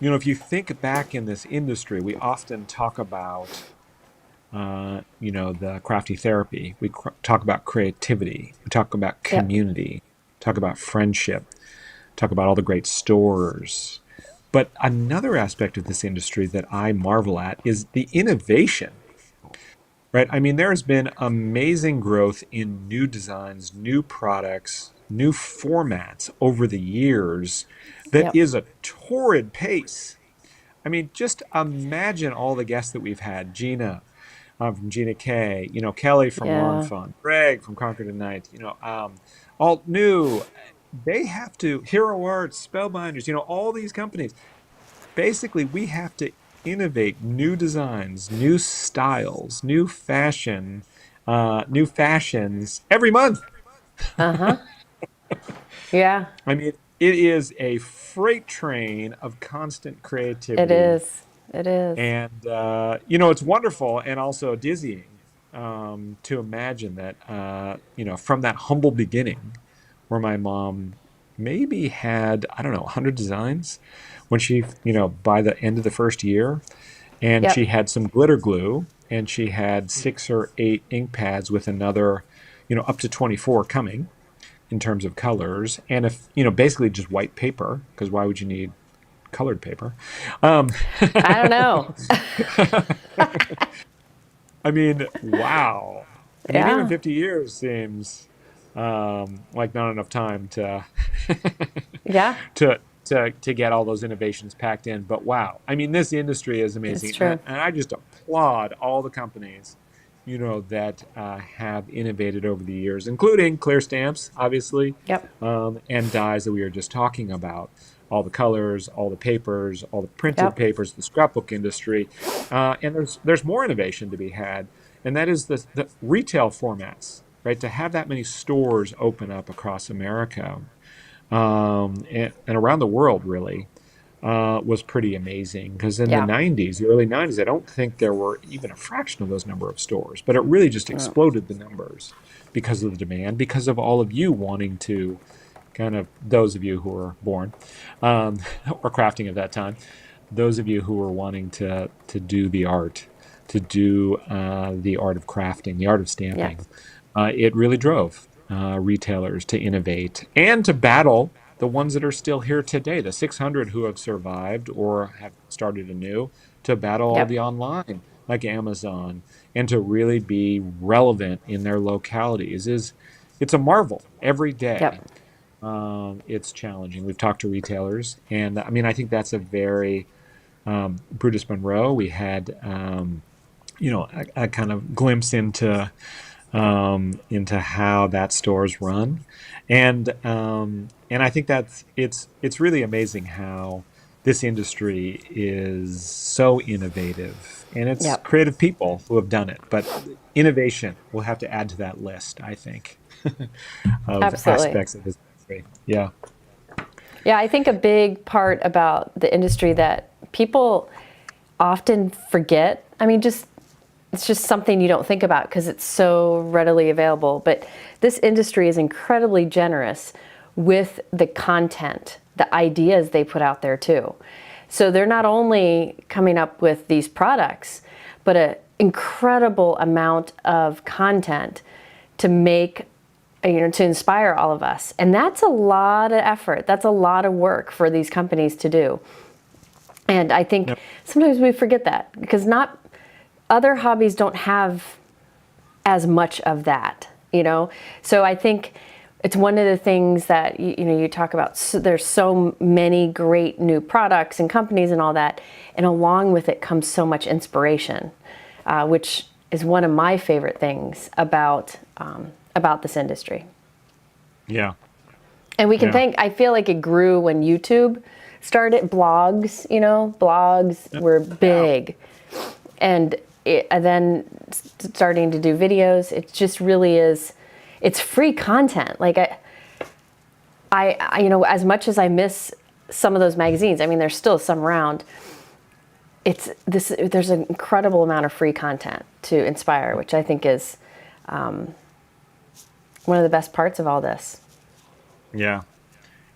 if you think back in this industry, we often talk about the crafty therapy. We talk about creativity. We talk about Yep. community. Talk about friendship. Talk about all the great stores. But another aspect of this industry that I marvel at is the innovation, right? I mean, there has been amazing growth in new designs, new products, new formats over the years that Yep. is a torrid pace. I mean, just imagine all the guests that we've had. Gina, from Gina K, Kelly from Lawn Yeah. Fun, Greg from Concord and Night, Alt New. They have to, Hero Arts, Spellbinders, all these companies. Basically, we have to innovate new designs, new styles, new fashions every month. Uh-huh. Yeah. I mean, it is a freight train of constant It creativity. is. It is. And, it's wonderful and also dizzying to imagine that, from that humble beginning where my mom maybe had, I don't know, 100 designs when she, by the end of the first year, and she Yep. had some glitter glue and she had 6 or 8 ink pads with another, up to 24 coming in terms of colors. And if, basically just white paper, because why would you need colored paper? Um, I don't know. I mean, wow. I mean, even Yeah. 50 years seems like not enough time to Yeah. to get all those innovations packed in. But wow, I mean, this industry is It's amazing, true. and I just applaud all the companies, that have innovated over the years, including clear stamps, obviously, Yep. and dyes that we were just talking about. All the colors, all the papers, all the printed Yep. papers, the scrapbook industry, and there's more innovation to be had, and that is the retail formats, right? To have that many stores open up across America, and around the world, really, was pretty amazing. Because in the Yeah. 90s, the early 90s, I don't think there were even a fraction of those number of stores, but it really just Mm. exploded the numbers because of the demand, because of all of you wanting to kind of, those of you who were born um, or crafting at that time, those of you who were wanting to do the art, to do the art of crafting, the art of Yeah. stamping. It really drove retailers to innovate and to battle the ones that are still here today, the 600 who have survived or have started anew, to battle all the Yep. online like Amazon, and to really be relevant in their localities. It's a marvel every day. Yep. It's challenging. We've talked to retailers, and I mean, I think that's a very Brutus Monroe. We had a kind of glimpse into into how that store's run, and I think it's really amazing how this industry is so innovative, and it's Yep. creative people who have done it. But innovation will have to add to that list, I think, of Absolutely. aspects of this industry. Yeah, Yeah, I think a big part about the industry that people often forget, I mean, just it's just something you don't think about because it's so readily available. But this industry is incredibly generous with the content, the ideas they put out there too. So they're not only coming up with these products, but an incredible amount of content to make, to inspire all of us. And that's a lot of effort. That's a lot of work for these companies to do. And I think yep, sometimes we forget that because not other hobbies don't have as much of that, So I think it's one of the things that you talk about. So there's so many great new products and companies and all that, and along with it comes so much inspiration, which is one of my favorite things about this industry. yeah, And we can yeah. thank, I feel like it grew when YouTube started, blogs Yep. were Yeah. big. And then starting to do videos, it just really is, it's free content. Like as much as I miss some of those magazines, I mean, there's still some around. There's an incredible amount of free content to inspire, which I think is one of the best parts of all this. Yeah.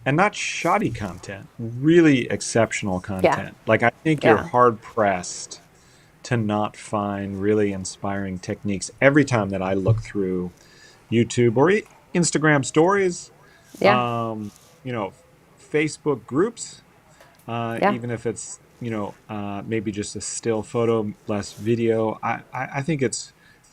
And not shoddy content, really exceptional Yeah, content. Like, I think you're yeah, hard pressed to not find really inspiring techniques every time that I look through YouTube or Instagram stories, yeah, um, you know, Facebook groups, yeah, even if it's, maybe just a still photo, less video. I think it's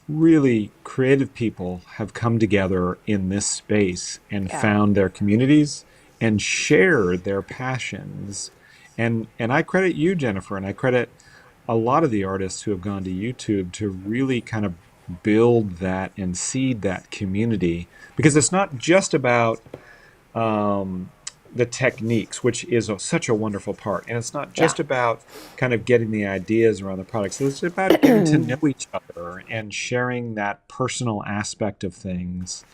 really creative people have come together in this space and yeah, found their communities and shared their passions. And I credit you, Jennifer, and I credit a lot of the artists who have gone to YouTube to really kind of build that and seed that community, because it's not just about um, the techniques, which is such a wonderful part. And it's not yeah, just about kind of getting the ideas around the products. It's about getting to know each other and sharing that personal aspect of things,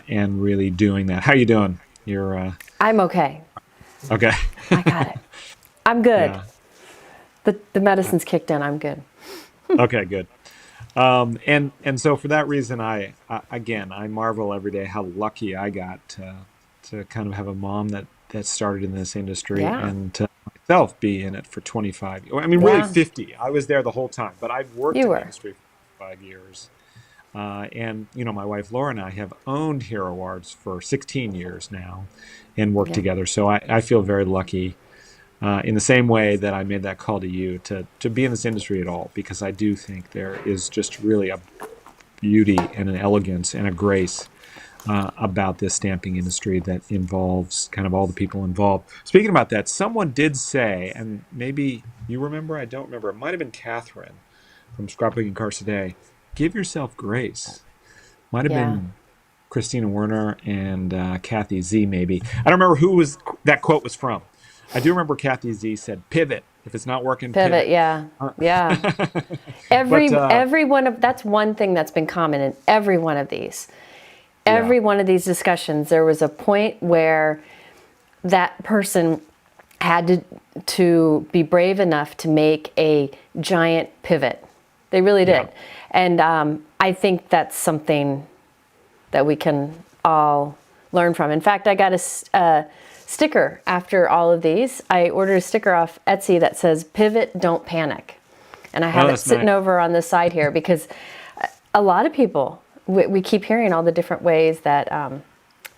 and really doing that. How you doing? You're I'm okay. okay. I got it. I'm good. Yeah. The medicine's kicked in. I'm good. Okay. Good. And so for that reason, I marvel every day how lucky I got to kind of have a mom that started in this industry, Yeah, and to myself be in it for 25. I mean, really yeah, 50. I was there the whole time, but I've worked you in the were. industry for 5 years. And my wife Laura and I have owned Hero Arts for 16 years now, and worked Yeah, together. So I feel very lucky, in the same way that I made that call to you to be in this industry at all, because I do think there is just really a beauty and an elegance and a grace about this stamping industry that involves kind of all the people involved. Speaking about that, someone did say, and maybe you remember, I don't remember, it might have been Catherine from Scrapbooking Cars Today, give yourself grace. Might have yeah. been Christina Werner and Kathy Z, maybe. I don't remember who was that quote was from. I do remember Kathy Z said, "Pivot. If it's not working, Pivot. pivot." Yeah, Uh, yeah. but Every one of that's one thing that's been common in every one of these. yeah, Every one of these discussions, there was a point where that person had to be brave enough to make a giant pivot. They really yeah. did. And I think that's something that we can all learn from. In fact, I got a sticker after all of these. I ordered a sticker off Etsy that says "Pivot, don't panic," and I Oh, have it that's nice. sitting over on the side here because a lot of people, we keep hearing all the different ways that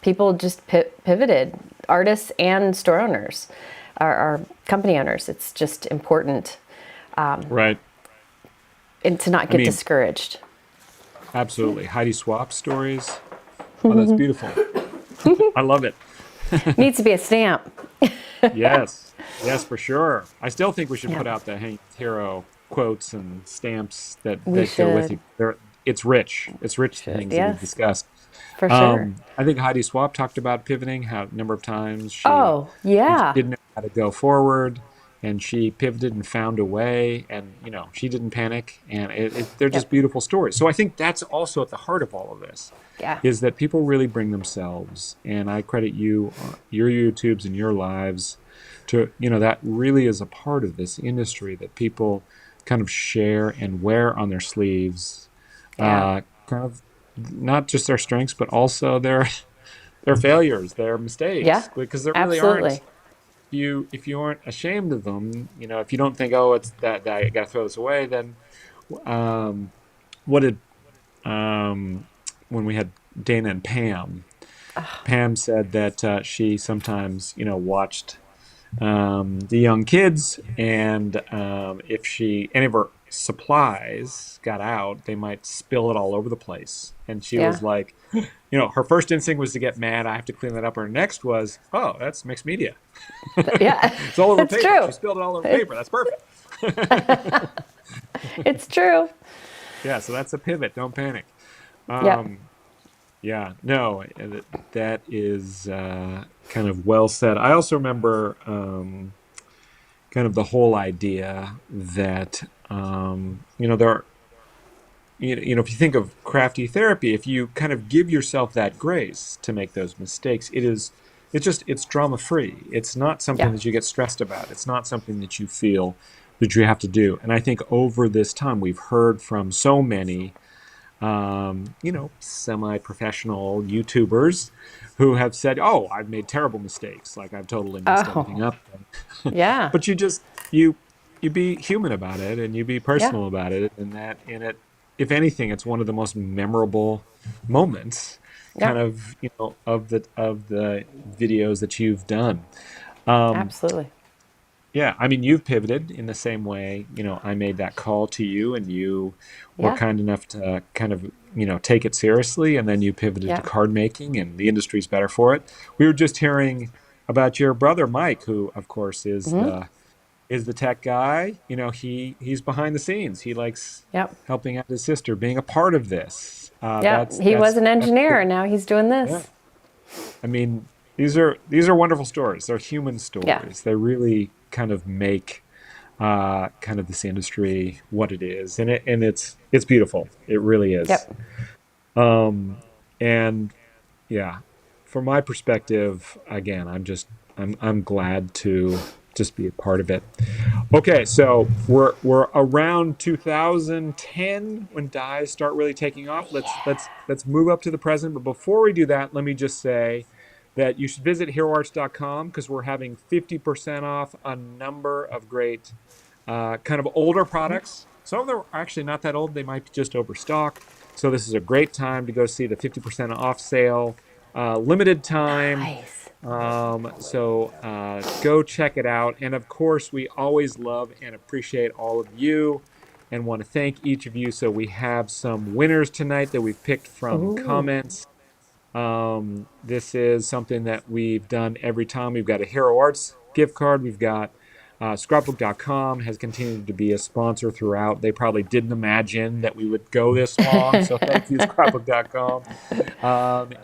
people just pivoted, artists and store owners, or company owners. It's just important Right. and to not I get mean, discouraged. absolutely. Heidi Swap stories. Oh, that's beautiful. I love it. Needs to be a stamp. Yes. Yes, for sure. I still think we should Yeah, put out the Hank Hero quotes and stamps that we go with should. it. it's rich. It's rich Sure. things that we've Yes, discussed. for sure. I think Heidi Swapp talked about pivoting, how a number of times she Oh, yeah. didn't know how to go forward, and she pivoted and found a way, and she didn't panic, and they're just Yep. beautiful stories. So I think that's also at the heart of all of this, Yeah. is that people really bring themselves, and I credit you, your YouTubes and your lives, to that really is a part of this industry that people kind of share and wear on their sleeves, Yeah. kind of not just their strengths, but also their failures, their Yeah. mistakes, because there really aren't. Absolutely. If you aren't ashamed of them, if you don't think, oh, it's that I got to throw this away, then um, what did when we had Dana and Pam? Pam said that she sometimes watched the young kids, and if any of her supplies got out, they might spill it all over the place. And she Yeah. was like, her first instinct was to get mad. I have to clean that up. Her next was, oh, that's mixed media. Yeah. It's all over It's paper. true. She spilled it all over paper. That's perfect. It's true. Yeah, so that's a pivot. Don't panic. Yep. Yeah, no, that is kind of well said. I also remember kind of the whole idea that there are, if you think of crafty therapy, if you kind of give yourself that grace to make those mistakes, it's drama free. It's not something Yeah. that you get stressed about. It's not something that you feel that you have to do. And I think over this time we've heard from so many semi-professional YouTubers who have said, "Oh, I've made terrible mistakes. Like I've totally messed everything Oh, up." yeah. But you be human about it, and you be Yeah. personal about it, and that in it, if anything, it's one of the most memorable moments, Yeah. kind of of the videos that you've done. Um, Absolutely. yeah, I mean, you've pivoted in the same way. I made that call to you, and you were Yeah. kind enough to kind of, take it seriously, and then you pivoted to Yeah. card making, and the industry's better for it. We were just hearing about your brother Mike, who, of course, Hmm. is the tech guy. He's behind the scenes. He likes Yep. helping out his sister, being a part of this. Yep. He was an That's engineer, good. and now he's doing Yeah. this. I mean, these are wonderful stories. They're human Yeah. stories. They really kind of make kind of this industry what it is, and it's beautiful. It really is. Yep. And yeah, from my perspective, again, I'm glad to just be a part of it. Okay, so we're around 2010 when dyes start really taking off. Let's move up to the present. But before we do that, let me just say that you should visit heroarts.com because we're having 50% off a number of great kind of older products. Some of them are actually not that old. They might be just overstock. So this is a great time to go see the 50% off sale. Limited time. Nice. So go check it out. And of course, we always love and appreciate all of you and want to thank each of you. So we have some winners tonight that we've picked from Ooh. comments. This is something that we've done every time. We've got a Hero Arts gift card. We've got scrapbook.com has continued to be a sponsor throughout. They probably didn't imagine that we would go this long. So thank you, scrapbook.com.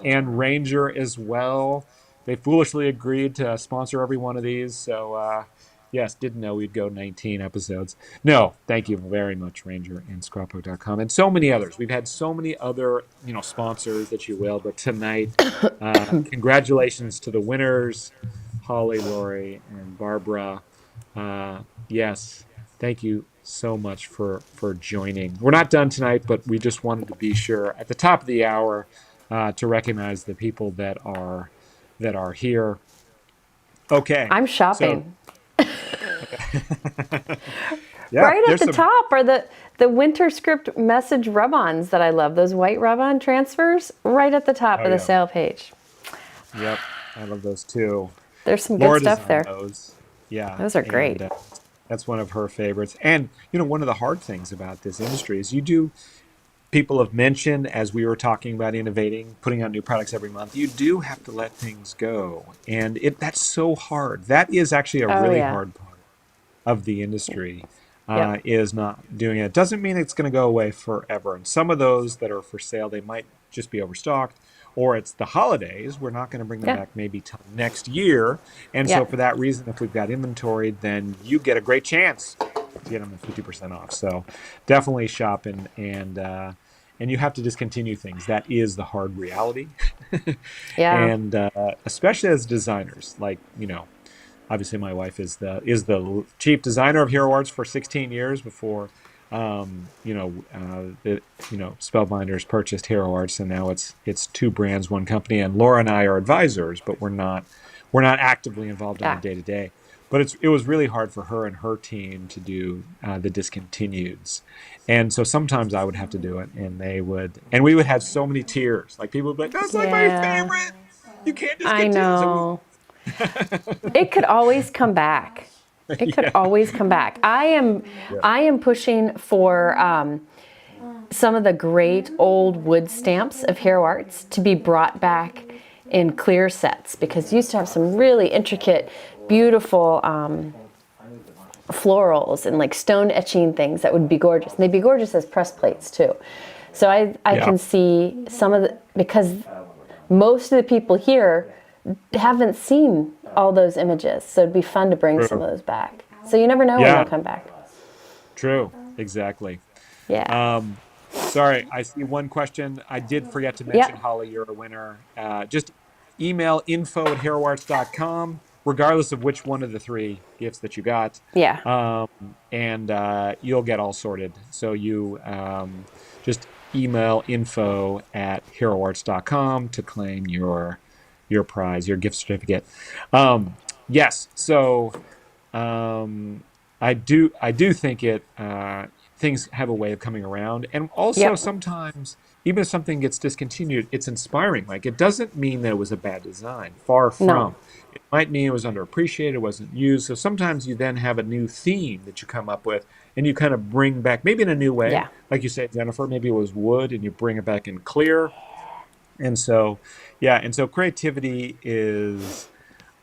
And Ranger as well. They foolishly agreed to sponsor every one of these. So, yes, didn't know we'd go 19 episodes. No, thank you very much, Ranger and scrapbook.com. And so many others. We've had so many other, sponsors that you will. But tonight, congratulations to the winners, Holly, Lori, and Barbara. Yes, thank you so much for joining. We're not done tonight, but we just wanted to be sure at the top of the hour to recognize the people that are here. Okay, I'm so shopping. yeah, Right at there's the some. top are the winter script message rub-ons that I love. Those white rub-on transfers right at the top Oh of the yeah, sale page. yep, I love those too. There's some good Laura stuff designed there. those. Yeah, Those are great. and that's one of her favorites. And one of the hard things about this industry is people have mentioned, as we were talking about innovating, putting out new products every month, you do have to let things go. And that's so hard. That is actually a Oh really yeah. hard part of the industry. Yep. is not doing it. Doesn't mean it's going to go away forever. And some of those that are for sale, they might just be overstocked, or it's the holidays. We're not going to bring them Yeah. back maybe till next year. And so Yeah. for that reason, if we've got inventory, then you get a great chance to get them at 50% off. So definitely shop and you have to discontinue things. That is the hard reality. Yeah. And especially as designers, like, obviously my wife is the chief designer of Hero Arts for 16 years before Spellbinders purchased Hero Arts, and now it's two brands, one company. And Laura and I are advisors, but we're not actively involved in the Yeah. day to day. But it was really hard for her and her team to do the discontinueds, and so sometimes I would have to do it, and we would have so many tears. Like people would be like, "That's like my Yeah. favorite. You can't I discontinue." know. It could always come back. It could Yeah. always come back. Yeah. I am pushing for some of the great old wood stamps of Hero Arts to be brought back in clear sets, because you used to have some really intricate, beautiful florals and like stone etching things that would be gorgeous. And they'd be gorgeous as press plates too. So I Yeah. can see some of the, because most of the people here haven't seen all those images. So it'd be fun to bring some of those back. So you never know when Yeah. they'll come back. True. Exactly. Yeah. Sorry, I see one question. I did forget to mention, Yep. Holly, you're a winner. Just email info@heroarts.com, regardless of which one of the three gifts that you got. Yeah. And you'll get all sorted. So you just email info@heroarts.com to claim your prize, your gift certificate. Yes. So I do think things have a way of coming around, and also Yep. sometimes even if something gets discontinued, it's inspiring. Like, it doesn't mean that it was a bad design. Far No. from. It might mean it was underappreciated, it wasn't used. So sometimes you then have a new theme that you come up with, and you kind of bring back, maybe in a new way, Yeah. like you said, Jennifer. Maybe it was wood, and you bring it back in clear. And so, yeah, and so creativity is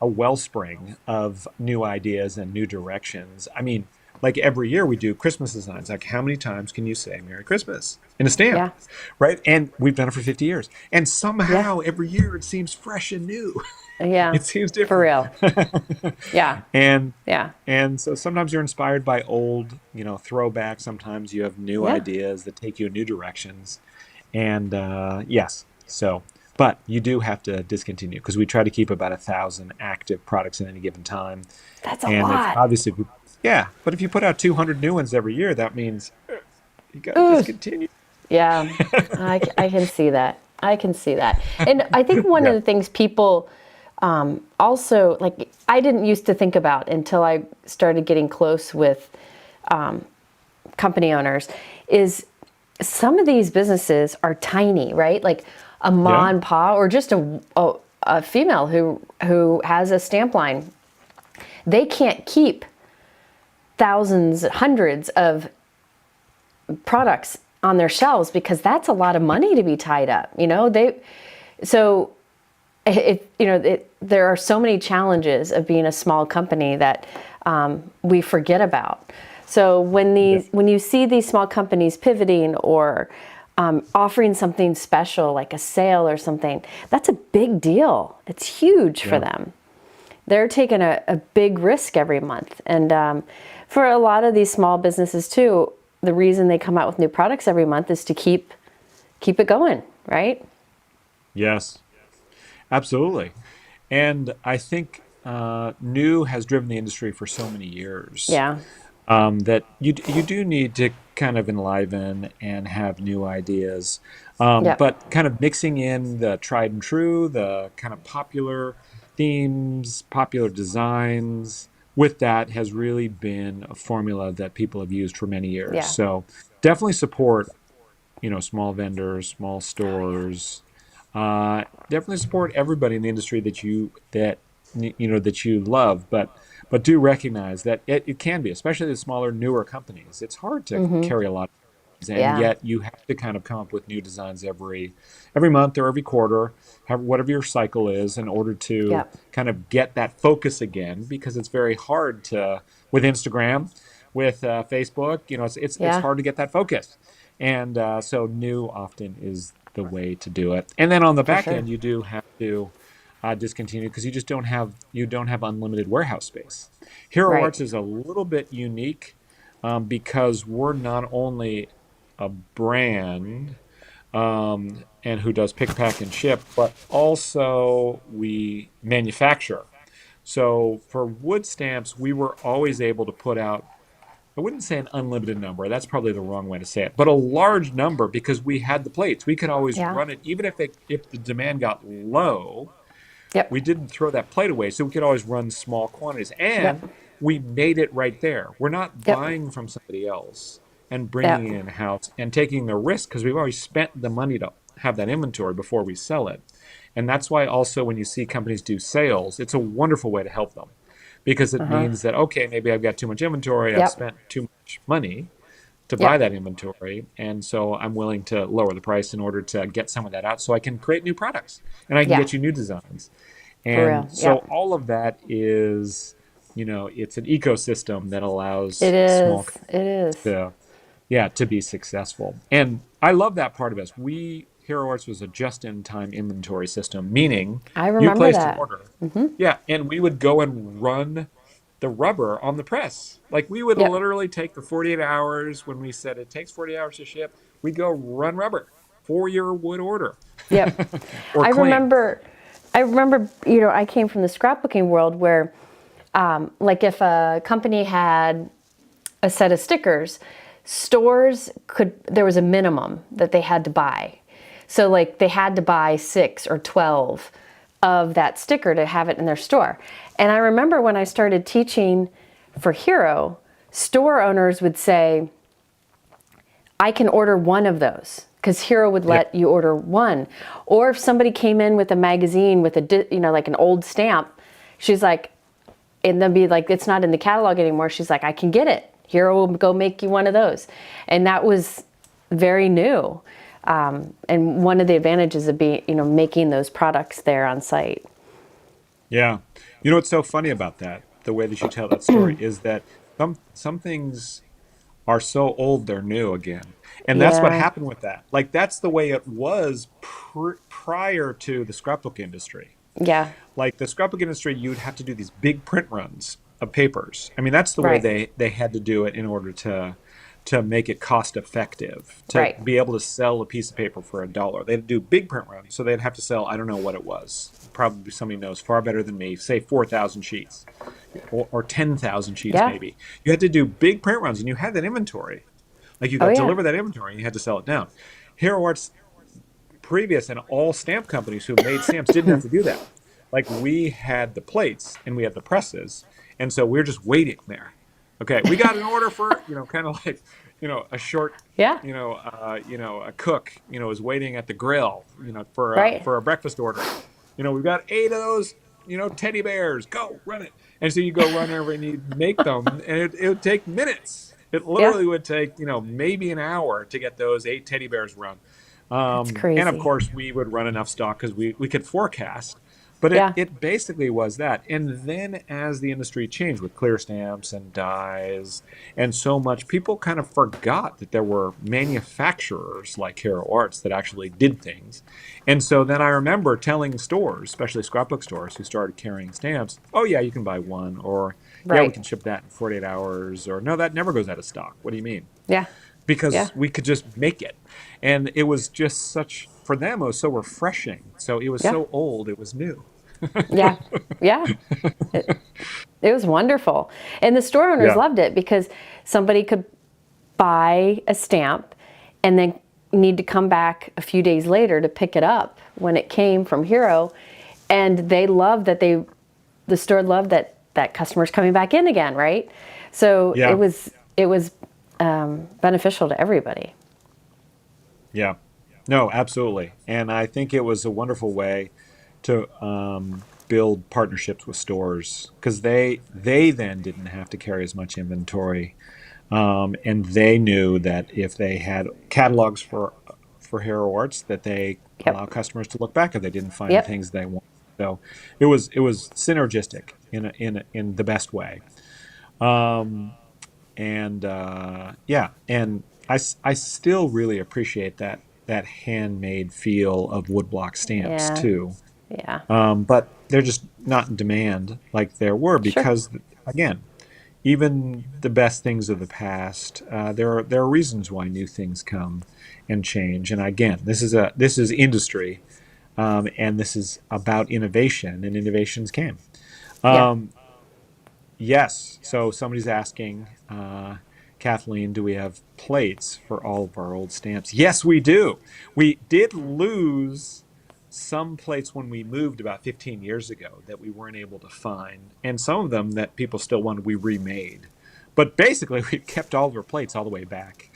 a wellspring of new ideas and new directions. I mean, like every year we do Christmas designs. Like, how many times can you say Merry Christmas in a stamp? Yeah. Right? And we've done it for 50 years. And Yeah. somehow every year it seems fresh and new. Yeah. It seems For different. real. Yeah. and Yeah. and so sometimes you're inspired by old, throwbacks. Sometimes you have new Yeah. ideas that take you in new directions. And yes, so, but you do have to discontinue, because we try to keep about 1,000 active products at any given time. That's a And if lot. obviously, yeah, but if you put out 200 new ones every year, that means you got to Ooh. discontinue. Yeah. I can see that. I can see that. And I think one of Yeah. the things people also, like, I didn't used to think about until I started getting close with company owners, is some of these businesses are tiny, right? Like a ma Yeah. and pa, or just a female who has a stamp line. They can't keep thousands, hundreds of products on their shelves, because that's a lot of money to be tied up. So there are so many challenges of being a small company that we forget about. So when you see these small companies pivoting, or offering something special like a sale or something, that's a big deal. It's huge for Yeah. them. They're taking a big risk every month. And for a lot of these small businesses too, the reason they come out with new products every month is to keep it going, right? Yes, absolutely. And I think new has driven the industry for so many years. Yeah. That you do need to kind of enliven and have new ideas, Yep. but kind of mixing in the tried and true, the kind of popular themes, popular designs. With that has really been a formula that people have used for many years. Yeah. So definitely support, small vendors, small stores. Definitely support everybody in the industry that you love, but do recognize that it can be, especially the smaller, newer companies. It's hard to carry a lot of things, and Yeah. yet you have to kind of come up with new designs every month or every quarter, whatever your cycle is, in order to Yep. kind of get that focus again. Because it's very hard with Instagram, with Facebook, it's Yeah, hard to get that focus. And so new often is the way to do it. And then on the for back sure. end, you do have to discontinue because you don't have unlimited warehouse space. Hero Right. Arts is a little bit unique because we're not only a brand and who does pick, pack, and ship, but also we manufacture. So for wood stamps, we were always able to put out, I wouldn't say an unlimited number. That's probably the wrong way to say it, but a large number because we had the plates. We could always Yeah. run it, even if the demand got low, we Yep. didn't throw that plate away, so we could always run small quantities. Yep. And we made it right there. We're not Yep. buying from somebody else and bringing Yep. it in house and taking the risk because we've already spent the money to have that inventory before we sell it. And that's why also when you see companies do sales, it's a wonderful way to help them because it Uh-huh. means that, okay, maybe I've got too much inventory, I've Yep. spent too much money to buy Yep. that inventory. And so I'm willing to lower the price in order to get some of that out so I can create new products and I can Yeah. get you new designs. For real. And so Yep. all of that is, it's an ecosystem that It allows small is. companies It is. to, yeah, to be successful. And I love that part of us. Hero Arts was a just-in-time inventory system, meaning I you remember placed an that. order. Yeah, and we would go and run the rubber on the press. Like we would Yep. literally take the 48 hours when we said it takes 40 hours to ship, we'd go run rubber for your wood order Yep. or I claim. remember, I remember, I came from the scrapbooking world where, like, if a company had a set of stickers, there was a minimum that they had to buy. So, like, they had to buy 6 or 12 of that sticker to have it in their store. And I remember when I started teaching for Hero, store owners would say, I can order one of those because Hero would Yeah. let you order one. Or if somebody came in with a magazine with like an old stamp, she's like, and they'll be like, it's not in the catalog anymore. She's like, I can get it. Hero will go make you one of those. And that was very new. And one of the advantages of being, making those products there on site. Yeah. You know what's so funny about that, the way that you tell that story, is that some things are so old they're new again. And that's what Yeah, happened with that. Like that's the way it was prior to the scrapbook industry. yeah, Like the scrapbook industry, you'd have to do these big print runs of papers. I mean, that's the way right, they had to do it in order to make it cost effective, to right. be able to sell a piece of paper for $1. They had to do big print runs, so they'd have to sell, I don't know what it was. Probably somebody knows far better than me, say 4,000 sheets or 10,000 sheets Yeah. maybe. You had to do big print runs and you had that inventory. Like you Oh, got yeah. deliver that inventory and you had to sell it down. Hero Arts previous and all stamp companies who made stamps didn't have to do that. Like we had the plates and we had the presses, and so we're just waiting there. Okay, we got an order for kind of like a short Yeah, a cook is waiting at the grill right. for a breakfast order. We've got 8 of those teddy bears. Go run it, and so you go run over and you make them, and it would take minutes. It Yeah, literally would take maybe an hour to get those 8 teddy bears run. that's And of crazy. course, we would run enough stock because we could forecast. But it, Yeah, it basically was that. And then as the industry changed with clear stamps and dyes and so much, people kind of forgot that there were manufacturers like Hero Arts that actually did things. And so then I remember telling stores, especially scrapbook stores who started carrying stamps, oh, yeah, you can buy one. Or, yeah, we right. can ship that in 48 hours. Or, no, that never goes out of stock. What do you mean? Yeah, yeah, Because we could just make it. And it was just for them, it was so refreshing. So it was yeah, so old, it was new. yeah, yeah. It was wonderful. And the store owners Yeah. loved it because somebody could buy a stamp and then need to come back a few days later to pick it up when it came from Hero. And they loved that the store loved that customers coming back in again, right? So Yeah. it was beneficial to everybody. Yeah. No, absolutely. And I think it was a wonderful way to build partnerships with stores because they then didn't have to carry as much inventory. And they knew that if they had catalogs for Hero Arts, that they Yep. allow customers to look back if they didn't find the Yep. things they want. So it was synergistic in the best way. Um, and yeah, and I still really appreciate that handmade feel of woodblock stamps Yeah. too. Yeah. But they're just not in demand like there were Sure. because, again, even the best things of the past, there are reasons why new things come and change. And again, this is industry, and this is about innovation, and innovations came. Yeah. Um, yes. So somebody's asking, Kathleen, do we have plates for all of our old stamps? Yes, we do. We did lose some plates when we moved about 15 years ago that we weren't able to find, and some of them that people still wanted we remade. But basically, we kept all of our plates all the way back.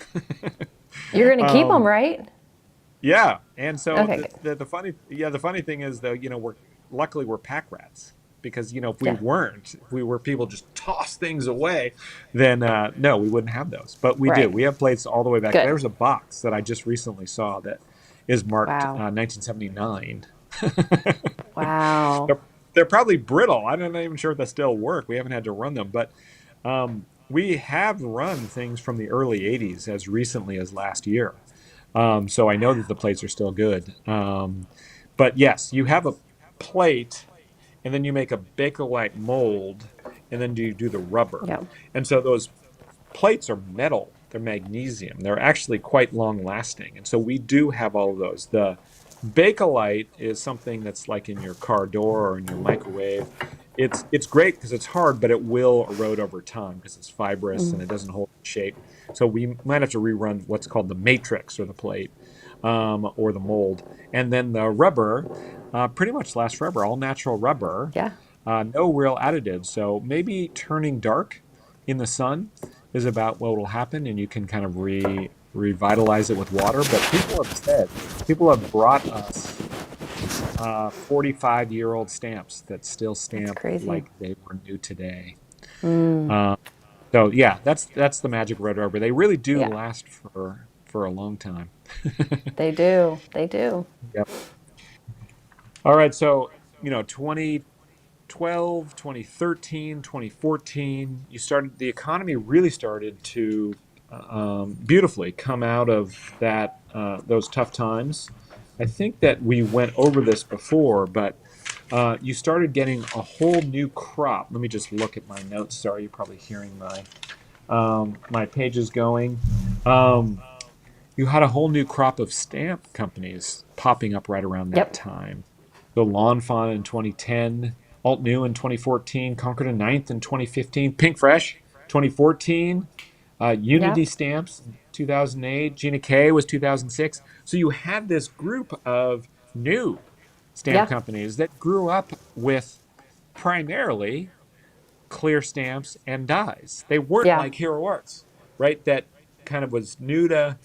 You're gonna keep them, um, right? yeah, and so Okay. Good. the funny thing is though, we're luckily we're pack rats because if we Yeah. weren't, if we were people just toss things away, then no, we wouldn't have those. But we do. Right. We have plates all the way back. Good. There's a box that I just recently saw that is marked Wow. 1979. Wow. they're, they're probably brittle. I'm not even sure if they still work. We haven't had to run them, but we have run things from the early 80s as recently as last year. So I know that the plates are still good. But yes, you have a plate, and then you make a Bakelite mold, and then you do the rubber. Yeah. And so those plates are metal. They're magnesium. They're actually quite long lasting. And so we do have all of those. The Bakelite is something that's like in your car door or in your microwave. It's great because it's hard, but it will erode over time because it's fibrous and it doesn't hold its shape. So we might have to rerun what's called the matrix or the plate, or the mold. And then the rubber, pretty much lasts forever, all natural rubber, Yeah. no real additives. So maybe turning dark in the sun is about what will happen, and you can kind of revitalize it with water. But people have brought us 45-year-old stamps that still That's stamp crazy. like they were new today. Uh, so yeah, that's the magic of red rubber. They really do Yeah. last for a long time. They do. They do. Yep. All right, so 2012, 2013, 2014, the economy really started to beautifully come out of those tough times. I think that we went over this before, but you started getting a whole new crop. Let me just look at my notes. Sorry, you're probably hearing my pages going. Um, you had a whole new crop of stamp companies popping up right around that Yep. time. So Lawn Fawn in 2010, Alt New in 2014, Concord and Ninth in 2015, Pink Fresh 2014, Unity Yep. Stamps in 2008, Gina K was 2006. So you had this group of new stamp Yeah. companies that grew up with primarily clear stamps and dyes. They weren't Yeah. like Hero Arts, right? That kind of was new to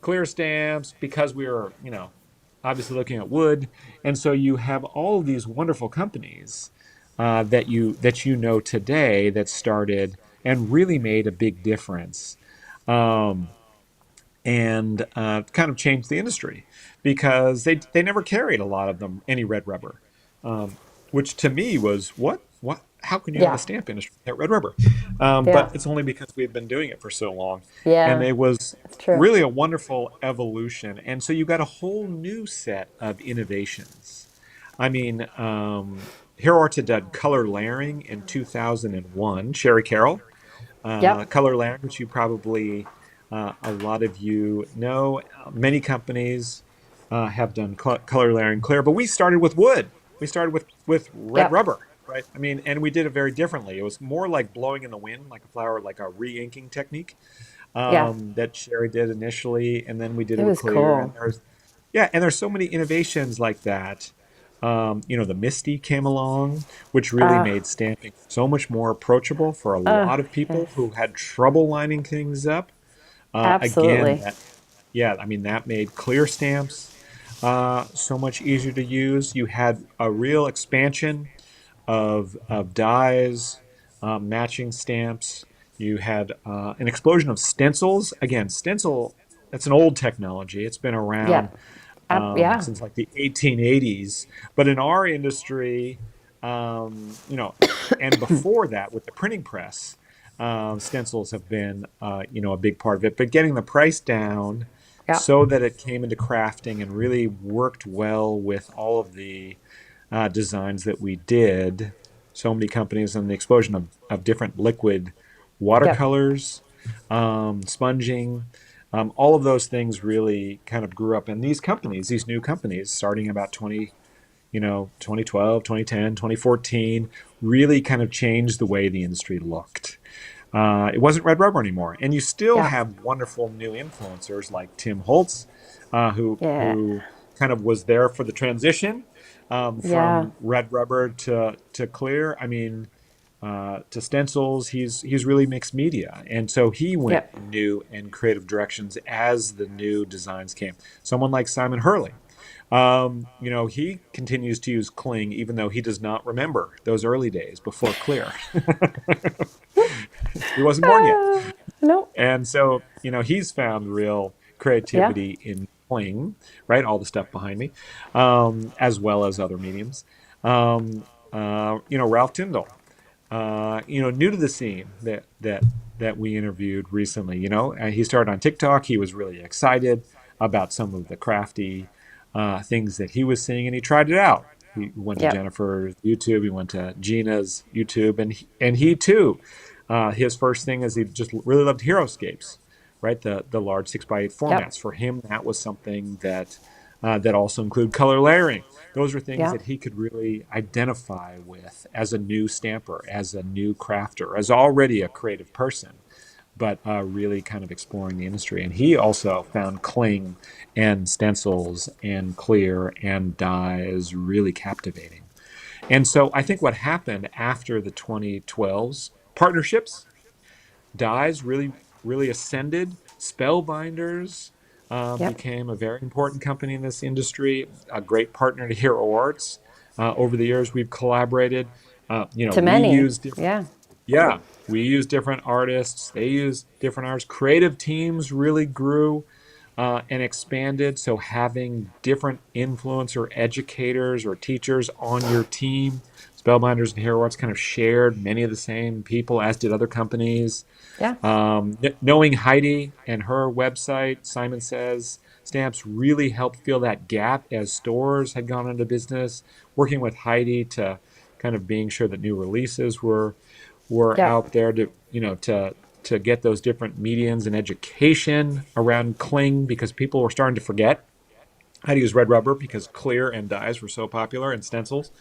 clear stamps because we were, obviously looking at wood. And so you have all of these wonderful companies that you know today that started and really made a big difference. Um, and kind of changed the industry because they never carried a lot of them any red rubber, which to me was what how can you have a Yeah. stamp industry without red rubber? Yeah. But it's only because we've been doing it for so long, and Yeah. it was That's true. really a wonderful evolution. And so you got a whole new set of innovations. I mean, Hero Arts had done color layering in 2001. Sherry Carroll, Yep. color layering, which you probably a lot of you know. Many companies have done color layering clear, but we started with wood. We started with red Yep. rubber, right? I mean, and we did it very differently. It was more like blowing in the wind, like a flower, like a re-inking technique Yeah. that Sherry did initially, and then we did It it with was clear. And cool. there's so many innovations like that. The Misty came along, which really Uh, made stamping so much more approachable for a lot of people yes. who had trouble lining things up. Again, Absolutely. I mean, that made clear stamps so much easier to use. You had a real expansion of dyes, matching stamps. You had an explosion of stencils. Again, stencil, that's an old technology. It's been around Yep. Yeah. since like the 1880s. But in our industry, um, you know, and before that with the printing press, Stencils have been, a big part of it. But getting the price down Yeah. so that it came into crafting and really worked well with all of the designs that we did. So many companies and the explosion of different liquid Yep. watercolors, sponging, all of those things really kind of grew up. And these companies, these new companies, starting about 2012, 2010, 2014, really kind of changed the way the industry looked. It wasn't red rubber anymore, and you still Yeah. have wonderful new influencers like Tim Holtz, Yeah. who kind of was there for the transition Yeah. from red rubber to clear. I mean, to stencils. He's really mixed media, and so he went Yep. in new and creative directions as the new designs came. Someone like Simon Hurley. He continues to use cling even though he does not remember those early days before clear. He wasn't born yet. No. And so, he's found real Yeah. creativity in cling, right? All the stuff behind me, as well as other mediums. Ralph Tyndall, new to the scene that we interviewed recently. He started on TikTok. He was really excited about some of the crafty things that he was seeing, and he tried it out. He went to Yep. Jennifer's YouTube. He went to Gina's YouTube, and he too. His first thing is he just really loved Heroescapes, right? The large 6x8 Yep. formats. For him, that was something that also include color layering. Those are things Yeah. that he could really identify with as a new stamper, as a new crafter, as already a creative person, but really kind of exploring the industry. And he also found cling and stencils and clear and dyes really captivating. And so I think what happened after the 2012s, partnerships, dyes really ascended. Spellbinders Yep. became a very important company in this industry, a great partner to Hero Arts. Over the years, we've collaborated. To We many. use different, Yeah. yeah, we use different artists. They use different artists. Creative teams really grew and expanded. So having different influencer educators or teachers on your team, Spellbinders and Hero Arts kind of shared many of the same people, as did other companies. Yeah. Knowing Heidi and her website, Simon Says Stamps, really helped fill that gap as stores had gone into business. Working with Heidi to kind of being sure that new releases were Yep. out there to get those different medians and education around cling, because people were starting to forget how to use red rubber because clear and dyes were so popular, and stencils.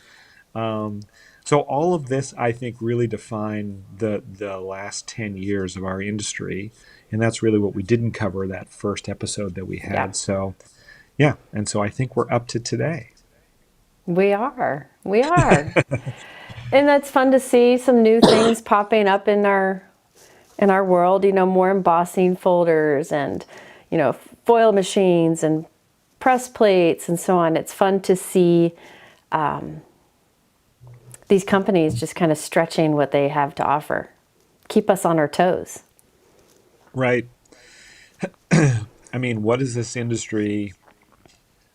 Um, so all of this, I think, really defined the last 10 years of our industry, and that's really what we didn't cover that first episode that we Yeah. had. So yeah, and so I think we're up to today. We are. We are. And that's fun to see some new things popping up in our world, more embossing folders and, foil machines and press plates and so on. It's fun to see these companies just kind of stretching what they have to offer. Keep us on our toes. Right. I mean, what does this industry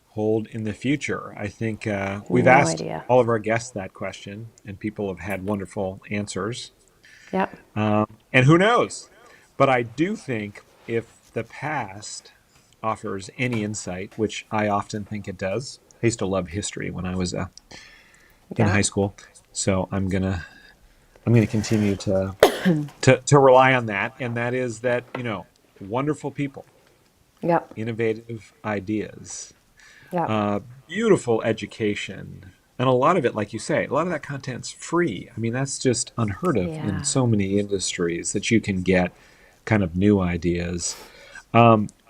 hold in the future? I think we've No asked idea. all of our guests that question, and people have had wonderful answers. Yep. And who knows? But I do think if the past offers any insight, which I often think it does. I used to love history when I was in Yeah. high school, so I'm gonna continue to rely on that, and that is that wonderful people, Yep. innovative ideas, Yep. beautiful education, and a lot of it, like you say, a lot of that content's free. I mean, that's just unheard of in Yeah. so many industries, that you can get kind of new ideas.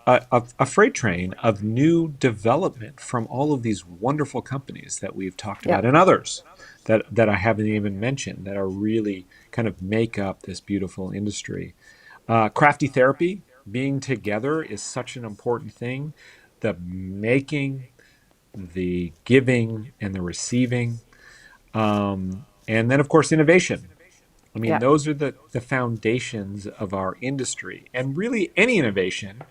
A freight train of new development from all of these wonderful companies that we've talked about, Yep. and others that I haven't even mentioned, that are really kind of make up this beautiful industry. Crafty therapy, being together, is such an important thing. The making, the giving, and the receiving. And then, of course, innovation. I mean, Yep. those are the foundations of our industry. And really, any innovation,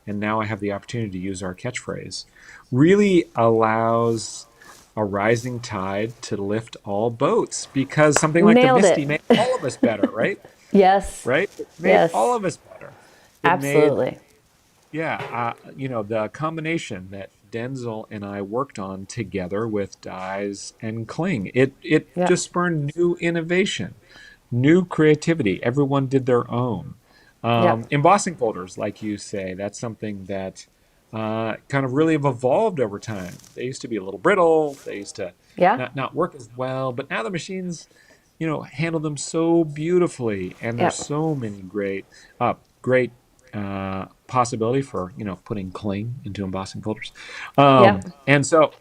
and now I have the opportunity to use our catchphrase, really allows a rising tide to lift all boats, because something like the Nailed Misty it. made all of us better, right? Yes. right? It made all Yes. of us better. It made, Absolutely. yeah, the combination that Denzel and I worked on together with dyes and cling, it Yep. just spurned new innovation, new creativity. Everyone did their own. Yep. Embossing folders, like you say, that's something that kind of really have evolved over time. They used to be a little brittle. They used to Yeah. not work as well, but now the machines, handle them so beautifully, and there's Yep. so many great possibility for putting cling into embossing folders, Yep. and so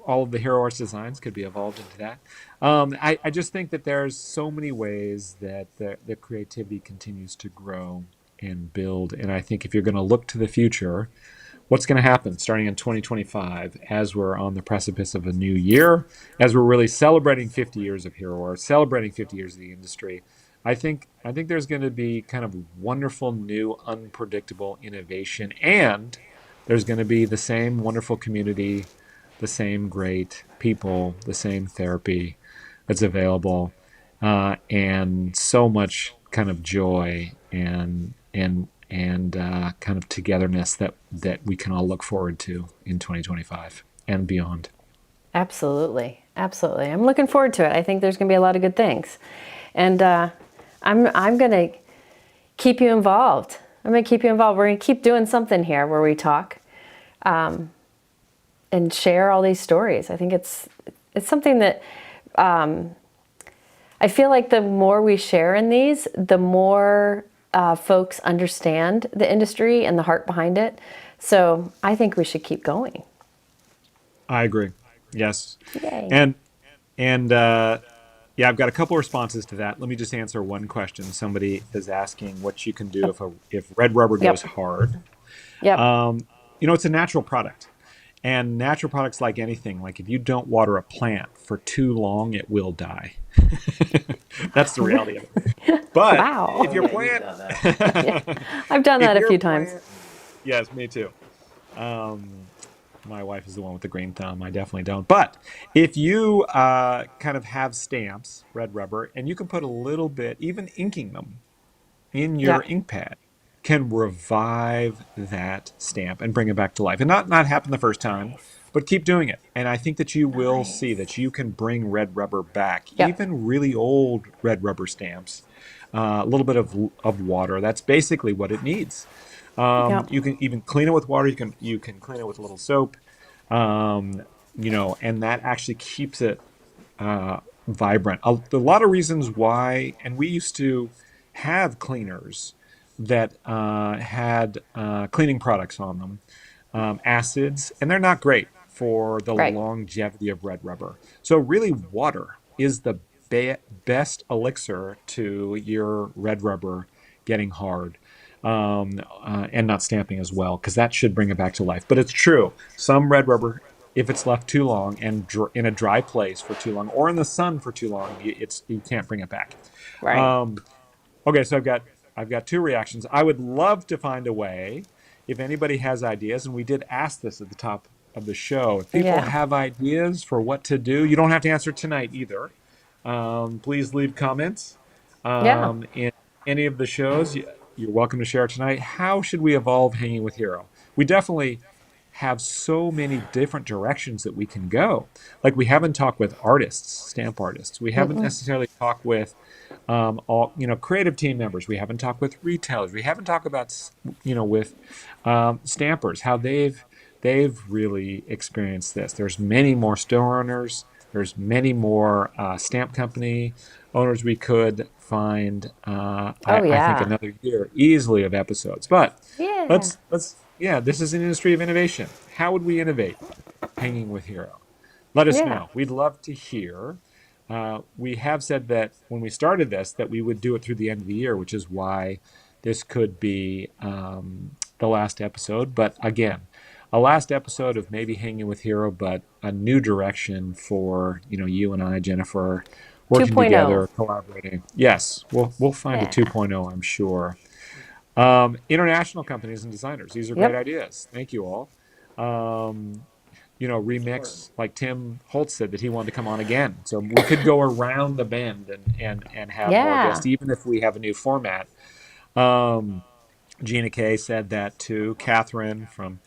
all of the hero horse designs could be evolved into that. I just think that there's so many ways that the creativity continues to grow and build, and I think if you're going to look to the future, what's going to happen starting in 2025 as we're on the precipice of a new year, as we're really celebrating 50 years of hero horse, celebrating 50 years of the industry. I think there's going to be kind of wonderful new unpredictable innovation, and there's going to be the same wonderful community, the same great people, the same therapy that's available, and so much kind of joy and kind of togetherness that we can all look forward to in 2025 and beyond. Absolutely. Absolutely. I'm looking forward to it. I think there's going to be a lot of good things. And I'm going to keep you involved. I'm going to keep you involved. We're going to keep doing something here where we talk and share all these stories. I think it's something that I feel like the more we share in these, the more folks understand the industry and the heart behind it. So I think we should keep going. I agree. Yes. Yay. And yeah, I've got a couple responses to that. Let me just answer one question. Somebody is asking what you can do if red rubber goes Yep. hard. Yep. It's a natural product. And natural products, like anything, like if you don't water a plant for too long, it will die. That's the reality of it. But Wow. if your Okay, you've plant, done that. I've done if that a your few times. plant, yes, me too. My wife is the one with the green thumb. I definitely don't. But if you kind of have stamps, red rubber, and you can put a little bit, even inking them in your Yep. ink pad, can revive that stamp and bring it back to life. And not happen the first time, Nice. but keep doing it. And I think that you will see Nice. that you can bring red rubber back, Yep. even really old red rubber stamps. A little bit of water. That's basically what it needs. Yep. You can even clean it with water. You can clean it with a little soap, um, and that actually keeps it vibrant. A lot of reasons why, and we used to have cleaners that had cleaning products on them, acids, and they're not great for the Right. longevity of red rubber. So really, water is the best elixir to your red rubber getting hard, and not stamping as well, because that should bring it back to life. But it's true, some red rubber, if it's left too long and in a dry place for too long, or in the sun for too long, you can't bring it back. Right. Um, okay, so I've got two reactions. I would love to find a way, if anybody has ideas, and we did ask this at the top of the show. If people Yeah. have ideas for what to do, you don't have to answer tonight either. Please leave comments Yeah. in any of the shows. You're welcome to share tonight. How should we evolve Hanging with Hero? We definitely have so many different directions that we can go. Like, we haven't talked with artists, stamp artists. We haven't necessarily talked with all creative team members. We haven't talked with retailers. We haven't talked about with stampers, how they've really experienced this. There's many more store owners. There's many more stamp company owners we could find. Oh, I think yeah. another year easily of episodes. But Yeah. let's yeah, this is an industry of innovation. How would we innovate Hanging with Hero? Let us Yeah. know. We'd love to hear. We have said that when we started this, that we would do it through the end of the year, which is why this could be the last episode. But again, a last episode of maybe Hanging with Hero, but a new direction for you and I, Jennifer, working 2.0. together, collaborating. Yes, we'll find a Yeah. 2.0, I'm sure. International companies and designers. These are great Yep. ideas. Thank you all. Um, remix, like Tim Holtz said that he wanted to come on again. So we could go around the bend and have more Yeah. guests, even if we have a new format. Um, Gina Kay said that too. Catherine from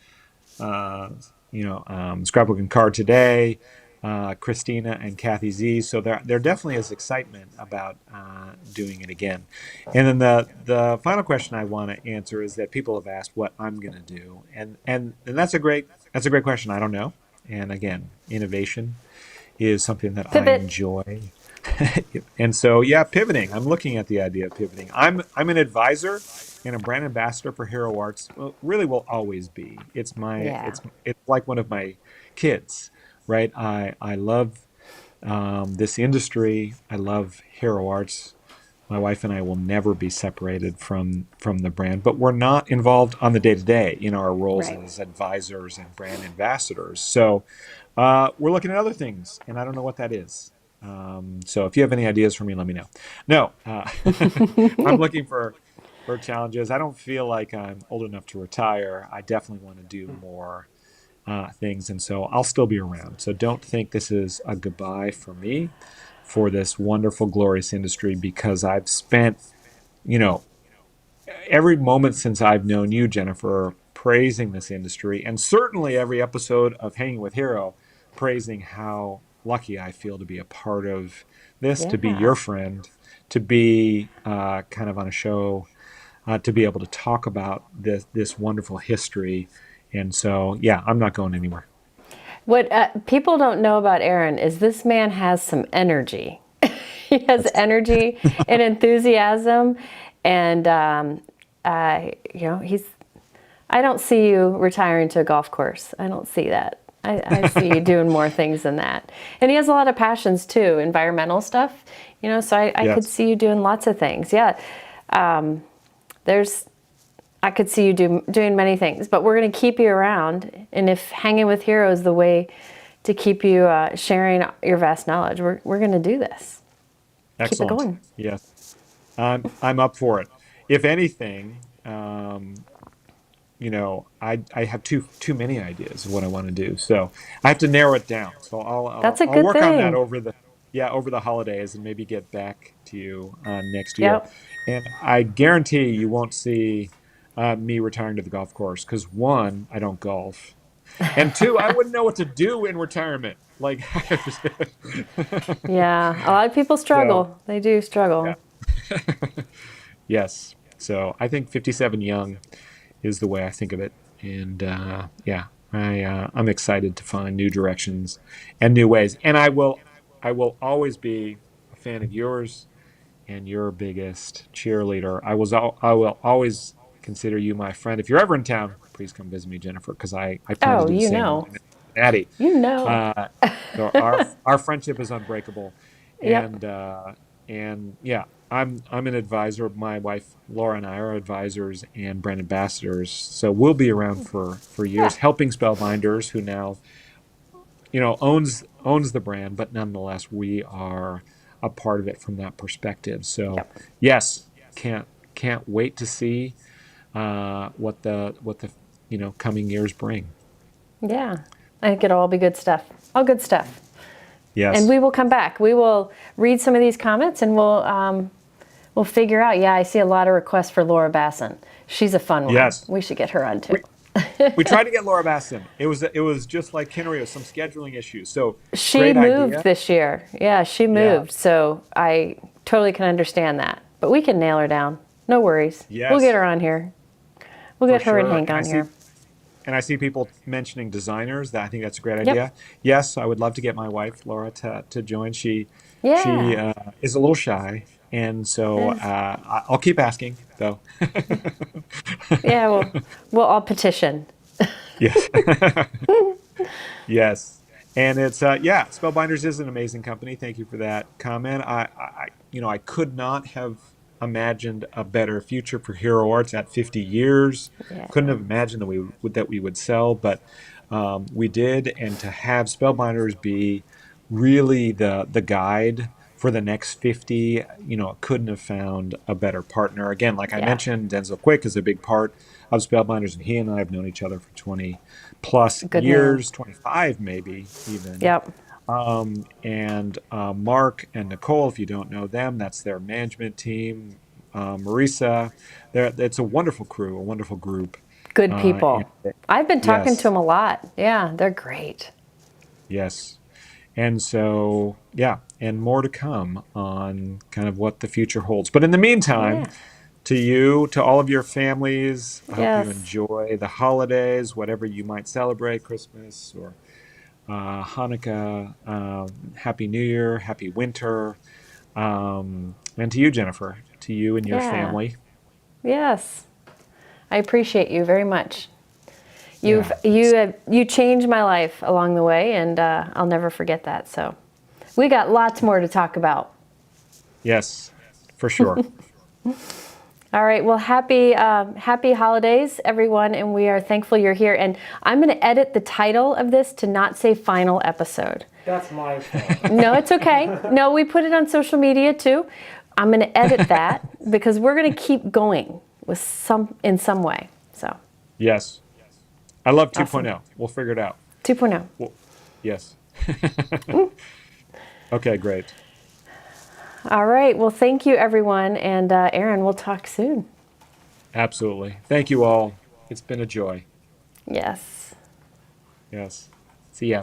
Scrapbook and Card Today, Christina and Kathy Z. So there definitely is excitement about doing it again. And then the final question I want to answer is that people have asked what I'm going to do, and that's a great question. I don't know. And again, innovation is something that I Pivot. enjoy. And so, yeah, pivoting. I'm looking at the idea of pivoting. I'm an advisor and a brand ambassador for Hero Arts. Well, really will always be. It's my Yeah. it's like one of my kids, right? I love this industry. I love Hero Arts. My wife and I will never be separated from the brand, but we're not involved on the day to day in our roles Right. as advisors and brand ambassadors. So we're looking at other things, and I don't know what that is. So if you have any ideas for me, let me know. No, I'm looking for challenges. I don't feel like I'm old enough to retire. I definitely want to do more things, and so I'll still be around. So don't think this is a goodbye for me for this wonderful, glorious industry, because I've spent, you know, every moment since I've known you, Jennifer, praising this industry, and certainly every episode of Hanging with Hero, praising how lucky I feel to be a part of this, to be Yeah. your friend, to be kind of on a show, to be able to talk about this wonderful history. And so, yeah, I'm not going anywhere. What people don't know about Aaron is this man has some energy. He has That's energy and enthusiasm, and he's. I don't see you retiring to a golf course. I don't see that. I see you doing more things than that. And he has a lot of passions too, environmental stuff. So I could yes, see you doing lots of things. Yeah, there's. I could see you doing many things, but we're going to keep you around. And if Hanging with Heroes is the way to keep you sharing your vast knowledge, we're going to do this. Keep it excellent. going. Yes, I'm up for it. If anything, I have too many ideas of what I want to do, so I have to narrow it down. So I'll That's I'll, a I'll good work on that thing. over the holidays, and maybe get back to you next year. Yep. And I guarantee you won't see me retiring to the golf course, because one, I don't golf, and two, I wouldn't know what to do in retirement. Like, Yeah. A lot of people so struggle. They do yeah, struggle. yes. So I think 57 young is the way I think of it. And yeah, I'm excited to find new directions and new ways. And I will always be a fan of yours and your biggest cheerleader. I will always consider you my friend. If you're ever in town, please come visit me, Jennifer, because I plan to Oh, do the you same when know. I'm in Cincinnati. You know. Uh, so our friendship is unbreakable, Yep. and yeah, I'm an advisor. My wife Laura and I are advisors and brand ambassadors. So we'll be around for Yeah. years, helping Spellbinders, who now owns the brand, but nonetheless we are a part of it from that perspective. So Yep. yes, can't wait to see what the coming years bring. Yeah. I think it'll all be good stuff. All good stuff. And Yes, we will come back. We will read some of these comments and we'll figure out. Yeah, I see a lot of requests for Laura Basson. She's a fun one. yes. We should get her on too. We tried to get Laura Basson. It was just like Kenrio, some scheduling issues. So She great moved idea. this year. Yeah, she Yeah. moved. So I totally can understand that. But we can nail her down. No worries. We'll get Yes, her on here. We'll for get her and sure. Hank And I on see here. and I see people mentioning designers. That I think that's a great Yep. idea. Yes, I would love to get my wife Laura to join. She Yeah. is a little shy, and so I'll keep asking though. Yeah, we'll all petition. Yes. Yes. And it's yeah, Spellbinders is an amazing company. Thank you for that comment. I could not have imagined a better future for Hero Arts at 50 years. Couldn't Yeah. have imagined that we would sell, but we did. And to have Spellbinders be really the guide for the next 50, couldn't have found a better partner. Again, like I Yeah. mentioned, Denzel Quick is a big part of Spellbinders, and he and I have known each other for 20 plus Good years, 25 maybe even. Yep. And Mark and Nicole, if you don't know them, that's their management team. Marisa, it's a wonderful crew, a wonderful group. Good And people. I've been talking to yes, them a lot. Yeah, they're great. yes. And so, yeah, and more to come on kind of what the future holds. But in the meantime, Yeah. to you, to all of your families, I hope you Yes. enjoy the holidays, whatever you might celebrate, Christmas or Hanukkah. Happy New Year, happy winter. And to you, Jennifer, to you and your Yeah. family. Yes. I appreciate you very much. Yeah, You changed my life along the way, and I'll never forget that. So, we got lots more to talk about. yes, for sure. All right. Well, happy holidays, everyone, and we are thankful you're here. And I'm going to edit the title of this to not say final episode. That's my fault. No, it's okay. No, we put it on social media too. I'm going to edit that because we're going to keep going with in some way. So, Yes. I love 2.0. Awesome. We'll figure it out. 2.0. Well, yes. Okay, great. All right. Well, thank you, everyone. And Aaron, we'll talk soon. Absolutely. Thank you all. It's been a joy. Yes. Yes. See ya.